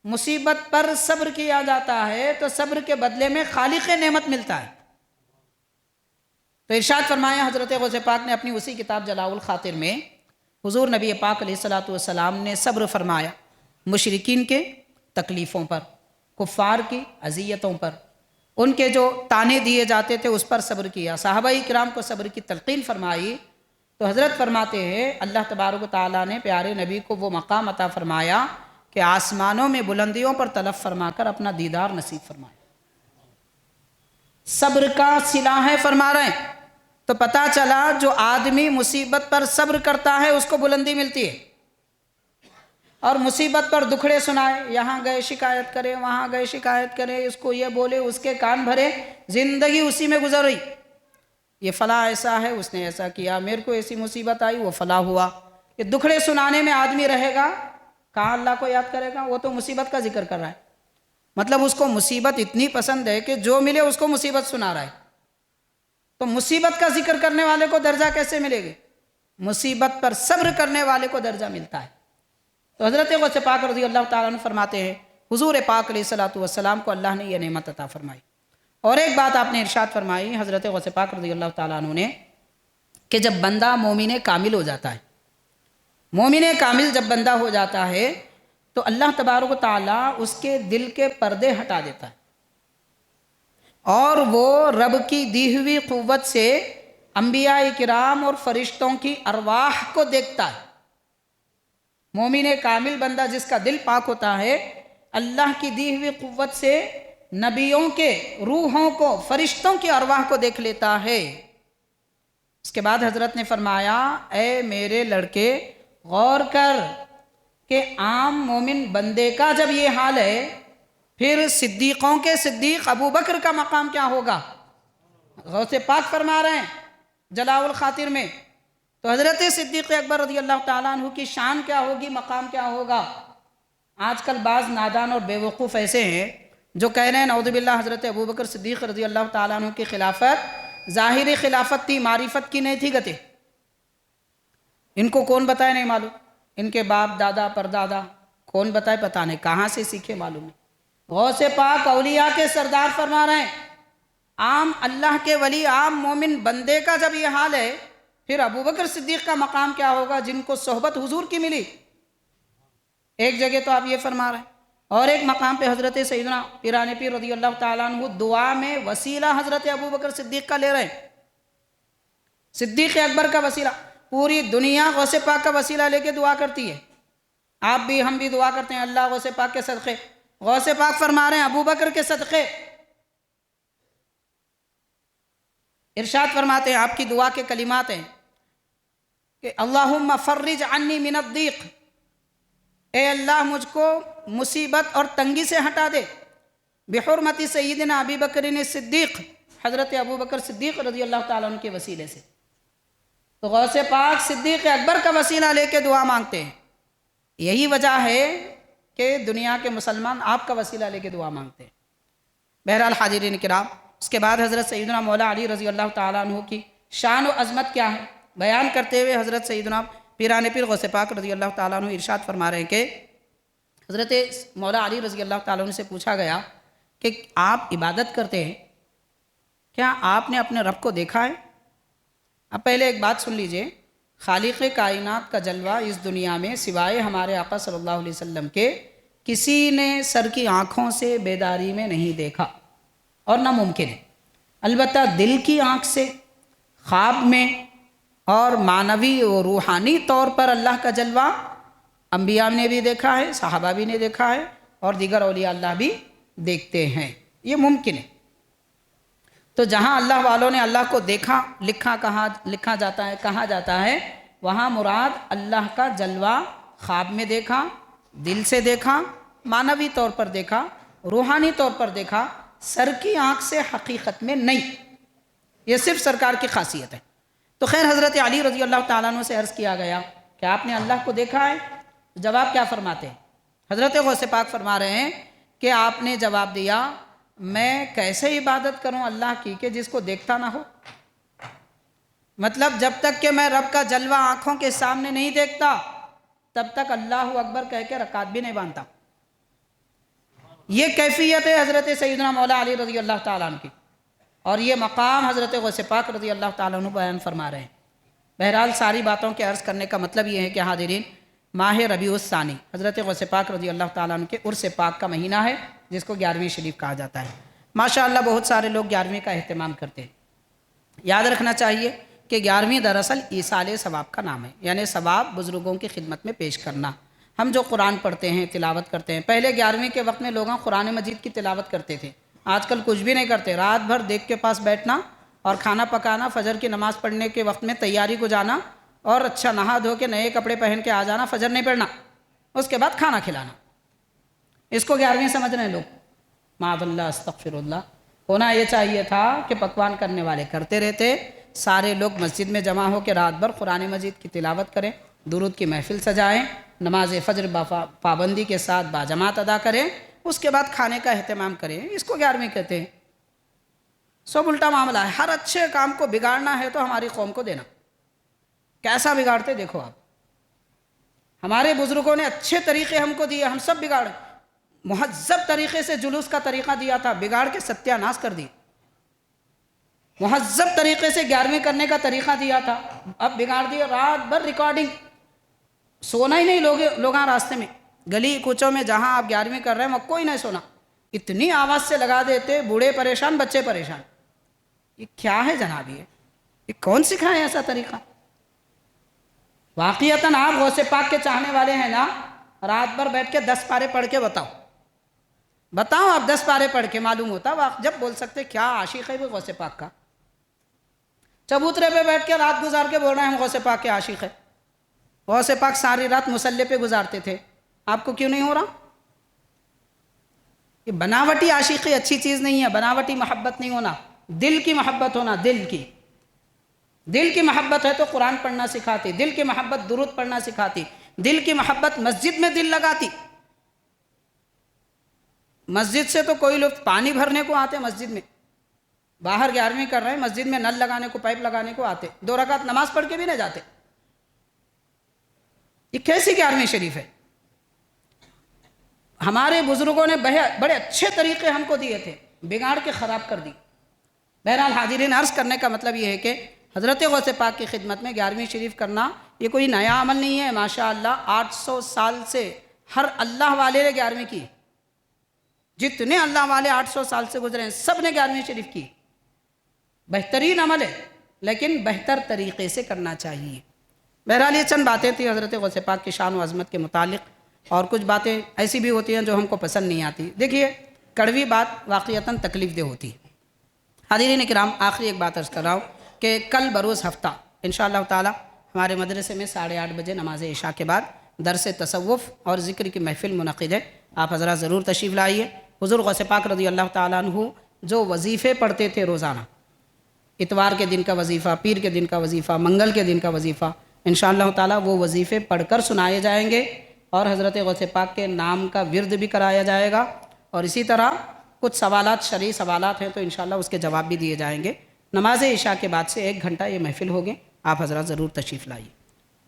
مصیبت پر صبر کیا جاتا ہے تو صبر کے بدلے میں خالق نعمت ملتا ہے۔ تو ارشاد فرمایا حضرت غوث پاک نے اپنی اسی کتاب جلاء الخاطر میں، حضور نبی پاک علیہ الصلوۃ والسلام نے صبر فرمایا مشرکین کے تکلیفوں پر، کفار کی اذیتوں پر، ان کے جو تانے دیے جاتے تھے اس پر صبر کیا، صحابہ کرام کو صبر کی تلقین فرمائی۔ تو حضرت فرماتے ہیں اللہ تبارک و تعالیٰ نے پیارے نبی کو وہ مقام عطا فرمایا کہ آسمانوں میں بلندیوں پر طلب فرما کر اپنا دیدار نصیب فرمایا۔ صبر کا صلہ ہے فرما رہے ہیں، تو پتہ چلا جو آدمی مصیبت پر صبر کرتا ہے اس کو بلندی ملتی ہے، اور مصیبت پر دکھڑے سنائے، یہاں گئے شکایت کرے، وہاں گئے شکایت کرے، اس کو یہ بولے، اس کے کان بھرے، زندگی اسی میں گزر رہی، یہ فلاں ایسا ہے، اس نے ایسا کیا، میرے کو ایسی مصیبت آئی، وہ فلاں ہوا۔ یہ دکھڑے سنانے میں آدمی رہے گا، کہاں اللہ کو یاد کرے گا؟ وہ تو مصیبت کا ذکر کر رہا ہے، مطلب اس کو مصیبت اتنی پسند ہے کہ جو ملے اس کو مصیبت سنا رہا ہے۔ تو مصیبت کا ذکر کرنے والے کو درجہ کیسے ملے گی؟ مصیبت پر صبر کرنے والے کو درجہ ملتا ہے۔ تو حضرت غوث پاک رضی اللہ تعالیٰ عنہ فرماتے ہیں حضور پاک علیہ الصلوۃ والسلام کو اللہ نے یہ نعمت عطا فرمائی۔ اور ایک بات آپ نے ارشاد فرمائی حضرت غوث پاک رضی اللہ تعالیٰ عنہ نے کہ جب بندہ مومن کامل ہو جاتا ہے، مومن کامل جب بندہ ہو جاتا ہے تو اللہ تبارک و تعالیٰ اس کے دل کے پردے ہٹا دیتا ہے، اور وہ رب کی دی ہوئی قوت سے انبیاء کرام اور فرشتوں کی ارواح کو دیکھتا ہے۔ مومن کامل بندہ جس کا دل پاک ہوتا ہے، اللہ کی دی ہوئی قوت سے نبیوں کے روحوں کو، فرشتوں کی ارواح کو دیکھ لیتا ہے۔ اس کے بعد حضرت نے فرمایا اے میرے لڑکے غور کر کہ عام مومن بندے کا جب یہ حال ہے، پھر صدیقوں کے صدیق ابو بکر کا مقام کیا ہوگا؟ غوث پاک فرما رہے ہیں جلاء الخاطر میں، تو حضرت صدیق اکبر رضی اللہ تعالیٰ عنہ کی شان کیا ہوگی، مقام کیا ہوگا؟ آج کل بعض نادان اور بے وقوف ایسے ہیں جو کہہ رہے ہیں نعوذ باللہ حضرت ابو بکر صدیق رضی اللہ تعالیٰ عنہ کی خلافت ظاہری خلافت تھی، معرفت کی نہیں تھی گتے۔ ان کو کون بتائے نہیں معلوم، ان کے باپ دادا پردادا کون بتائے پتہ نہیں، کہاں سے سیکھے معلوم نہیں۔ غوث پاک اولیاء کے سردار فرما رہے ہیں عام اللہ کے ولی، عام مومن بندے کا جب یہ حال ہے، پھر ابو بکر صدیق کا مقام کیا ہوگا جن کو صحبت حضور کی ملی۔ ایک جگہ تو آپ یہ فرما رہے ہیں، اور ایک مقام پہ حضرت سیدنا پیران پیر رضی اللہ تعالیٰ عنہ دعا میں وسیلہ حضرت ابو بکر صدیق کا لے رہے ہیں، صدیق اکبر کا وسیلہ۔ پوری دنیا غوث پاک کا وسیلہ لے کے دعا کرتی ہے، آپ بھی ہم بھی دعا کرتے ہیں اللہ غوث پاک کے صدقے، غوث پاک فرما رہے ہیں ابو بکر کے صدقے۔ ارشاد فرماتے ہیں آپ کی دعا کے کلمات ہیں کہ اللہم فرج عنی من الضیق، اے اللہ مجھ کو مصیبت اور تنگی سے ہٹا دے، بحرمت سیدنا ابی بکر صدیق، حضرت ابو بکر صدیق رضی اللہ تعالیٰ عنہ کے وسیلے سے۔ تو غوث پاک صدیق اکبر کا وسیلہ لے کے دعا مانگتے ہیں، یہی وجہ ہے کہ دنیا کے مسلمان آپ کا وسیلہ لے کے دعا مانگتے ہیں۔ بہرحال حاضرین کرام، اس کے بعد حضرت سیدنا مولا علی رضی اللہ تعالیٰ عنہ کی شان و عظمت کیا ہے بیان کرتے ہوئے حضرت سیدنا پیران پیر غوث پاک رضی اللہ تعالیٰ عنہ ارشاد فرما رہے ہیں کہ حضرت مولا علی رضی اللہ تعالیٰ عنہ سے پوچھا گیا کہ آپ عبادت کرتے ہیں، کیا آپ نے اپنے رب کو دیکھا ہے؟ اب پہلے ایک بات سن لیجئے، خالق کائنات کا جلوہ اس دنیا میں سوائے ہمارے آقا صلی اللہ علیہ وسلم کے کسی نے سر کی آنکھوں سے بیداری میں نہیں دیکھا، اور نہ ممکن ہے۔ البتہ دل کی آنکھ سے، خواب میں اور معنوی و روحانی طور پر اللہ کا جلوہ انبیاء نے بھی دیکھا ہے، صحابہ بھی نے دیکھا ہے، اور دیگر اولیاء اللہ بھی دیکھتے ہیں، یہ ممکن ہے۔ تو جہاں اللہ والوں نے اللہ کو دیکھا، لکھا جاتا ہے وہاں مراد اللہ کا جلوہ خواب میں دیکھا، دل سے دیکھا، معنوی طور پر دیکھا، روحانی طور پر دیکھا، سر کی آنکھ سے حقیقت میں نہیں، یہ صرف سرکار کی خاصیت ہے۔ تو خیر حضرت علی رضی اللہ تعالیٰ عنہ سے عرض کیا گیا کہ آپ نے اللہ کو دیکھا ہے؟ جواب کیا فرماتے ہیں؟ حضرت غوث پاک فرما رہے ہیں کہ آپ نے جواب دیا، میں کیسے عبادت کروں اللہ کی کہ جس کو دیکھتا نہ ہو؟ مطلب جب تک کہ میں رب کا جلوہ آنکھوں کے سامنے نہیں دیکھتا تب تک اللہ اکبر کہہ کے رکعت بھی نہیں باندھتا۔ یہ کیفیت ہے حضرت سیدنا مولا علی رضی اللہ تعالیٰ عنہ کی، اور یہ مقام حضرت غوث پاک رضی اللہ تعالیٰ عنہ بیان فرما رہے ہیں۔ بہرحال ساری باتوں کے عرض کرنے کا مطلب یہ ہے کہ حاضرین، ماہ ربیع الثانی حضرت غوث پاک رضی اللہ تعالیٰ عنہ کے عرس پاک کا مہینہ ہے، جس کو 11ویں شریف کہا جاتا ہے۔ ماشاءاللہ بہت سارے لوگ 11ویں کا اہتمام کرتے ہیں۔ یاد رکھنا چاہیے کہ 11ویں دراصل ایصال ثواب کا نام ہے، یعنی ثواب بزرگوں کی خدمت میں پیش کرنا۔ ہم جو قرآن پڑھتے ہیں، تلاوت کرتے ہیں، پہلے 11ویں کے وقت میں لوگ قرآن مجید کی تلاوت کرتے تھے، آج کل کچھ بھی نہیں کرتے۔ رات بھر دیگ کے پاس بیٹھنا اور کھانا پکانا، فجر کی نماز پڑھنے کے وقت میں تیاری کو جانا اور اچھا نہا دھو کے نئے کپڑے پہن کے آ جانا، فجر نہیں پڑھنا، اس کے بعد کھانا کھلانا، اس کو 11ویں سمجھ رہے ہیں لوگ۔ معاذ اللہ، استغفر اللہ۔ ہونا یہ چاہیے تھا کہ پکوان کرنے والے کرتے رہتے، سارے لوگ مسجد میں جمع ہو کے رات بھر قرآن مجید کی تلاوت کریں، درود کی محفل سجائیں، نماز فجر پابندی کے ساتھ باجماعت ادا کریں، اس کے بعد کھانے کا اہتمام کریں، اس کو 11ویں کہتے ہیں۔ سب الٹا معاملہ ہے، ہر اچھے کام کو بگاڑنا ہے تو ہماری قوم کو دینا۔ کیسا بگاڑتے دیکھو آپ، ہمارے بزرگوں نے اچھے طریقے ہم کو دیے، ہم سب بگاڑ، مہذب طریقے سے جلوس کا طریقہ دیا تھا، بگاڑ کے ستیہ ناش کر دی۔ مہذب طریقے سے 11ویں کرنے کا طریقہ دیا تھا، اب بگاڑ دیا، رات بھر ریکارڈنگ، سونا ہی نہیں لوگاں راستے میں، گلی کوچوں میں جہاں آپ 11ویں کر رہے ہیں وہاں کوئی نہیں سونا، اتنی آواز سے لگا دیتے، بوڑھے پریشان، بچے پریشان۔ یہ کیا ہے جناب؟ یہ کون سکھائے ایسا طریقہ؟ واقعتاً آپ غوث پاک کے چاہنے والے ہیں نا، رات بھر بیٹھ کے 10 پارے پڑھ کے بتاؤ آپ 10 پارے پڑھ کے معلوم ہوتا، جب بول سکتے کیا عاشق ہے وہ غوث پاک کا۔ چبوترے پہ بیٹھ کے رات گزار کے بول رہے ہیں ہم غوث پاک کے عاشق ہیں۔ غوث پاک ساری رات مصلی پہ گزارتے تھے، آپ کو کیوں نہیں ہو رہا؟ یہ بناوٹی عاشقی اچھی چیز نہیں ہے، بناوٹی محبت نہیں ہونا، دل کی محبت ہونا، دل کی محبت ہے تو قرآن پڑھنا سکھاتی، دل کی محبت درود پڑھنا سکھاتی، دل کی محبت مسجد میں دل لگاتی۔ مسجد سے تو کوئی لوگ پانی بھرنے کو آتے، مسجد میں باہر 11ویں کر رہے ہیں، مسجد میں نل لگانے کو، پائپ لگانے کو آتے، 2 رکعت نماز پڑھ کے بھی نہیں جاتے۔ یہ کیسی 11ویں شریف ہے؟ ہمارے بزرگوں نے بڑے اچھے طریقے ہم کو دیے تھے، بگاڑ کے خراب کر دی۔ بہرحال حاضرین، عرض کرنے کا مطلب یہ ہے کہ حضرت غوث پاک کی خدمت میں 11ویں شریف کرنا یہ کوئی نیا عمل نہیں ہے۔ ماشاءاللہ 800 سال سے ہر اللہ والے نے 11ویں کی، جتنے اللہ والے 800 سال سے گزرے ہیں سب نے 11ویں شریف کی۔ بہترین عمل ہے، لیکن بہتر طریقے سے کرنا چاہیے۔ بہرحال یہ چند باتیں تھیں حضرت غوث پاک کی شان و عظمت کے متعلق، اور کچھ باتیں ایسی بھی ہوتی ہیں جو ہم کو پسند نہیں آتی۔ دیکھیے، کڑوی بات واقعتاً تکلیف دہ ہوتی ہے۔ حاضرین اکرام، آخری ایک بات عرض کر رہا ہوں کہ کل بروز ہفتہ انشاءاللہ تعالی ہمارے مدرسے میں 8:30 بجے نماز عشاء کے بعد درس تصوف اور ذکر کی محفل منعقد ہے، آپ حضرات ضرور تشریف لائیے۔ حضور غوث پاک رضی اللہ تعالیٰ عنہ جو وظیفے پڑھتے تھے روزانہ، اتوار کے دن کا وظیفہ، پیر کے دن کا وظیفہ، منگل کے دن کا وظیفہ، انشاءاللہ تعالیٰ وہ وظیفے پڑھ کر سنائے جائیں گے، اور حضرت غوث پاک کے نام کا ورد بھی کرایا جائے گا، اور اسی طرح کچھ سوالات، شرعی سوالات ہیں تو انشاءاللہ اس کے جواب بھی دیے جائیں گے۔ نماز عشاء کے بعد سے 1 گھنٹہ یہ محفل ہوگی، آپ حضرات ضرور تشریف لائیے۔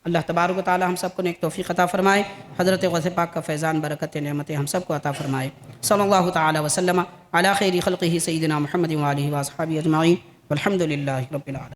اللہ تبارک و تعالی ہم سب کو نیک توفیق عطا فرمائے، حضرت غوث پاک کا فیضان، برکت، نعمتیں ہم سب کو عطا فرمائے۔ صلی اللہ تعالی وسلم علی خیر خلقہ سیدنا محمد و آلہ و اصحابہ اجمعین، والحمد للہ رب العالمین۔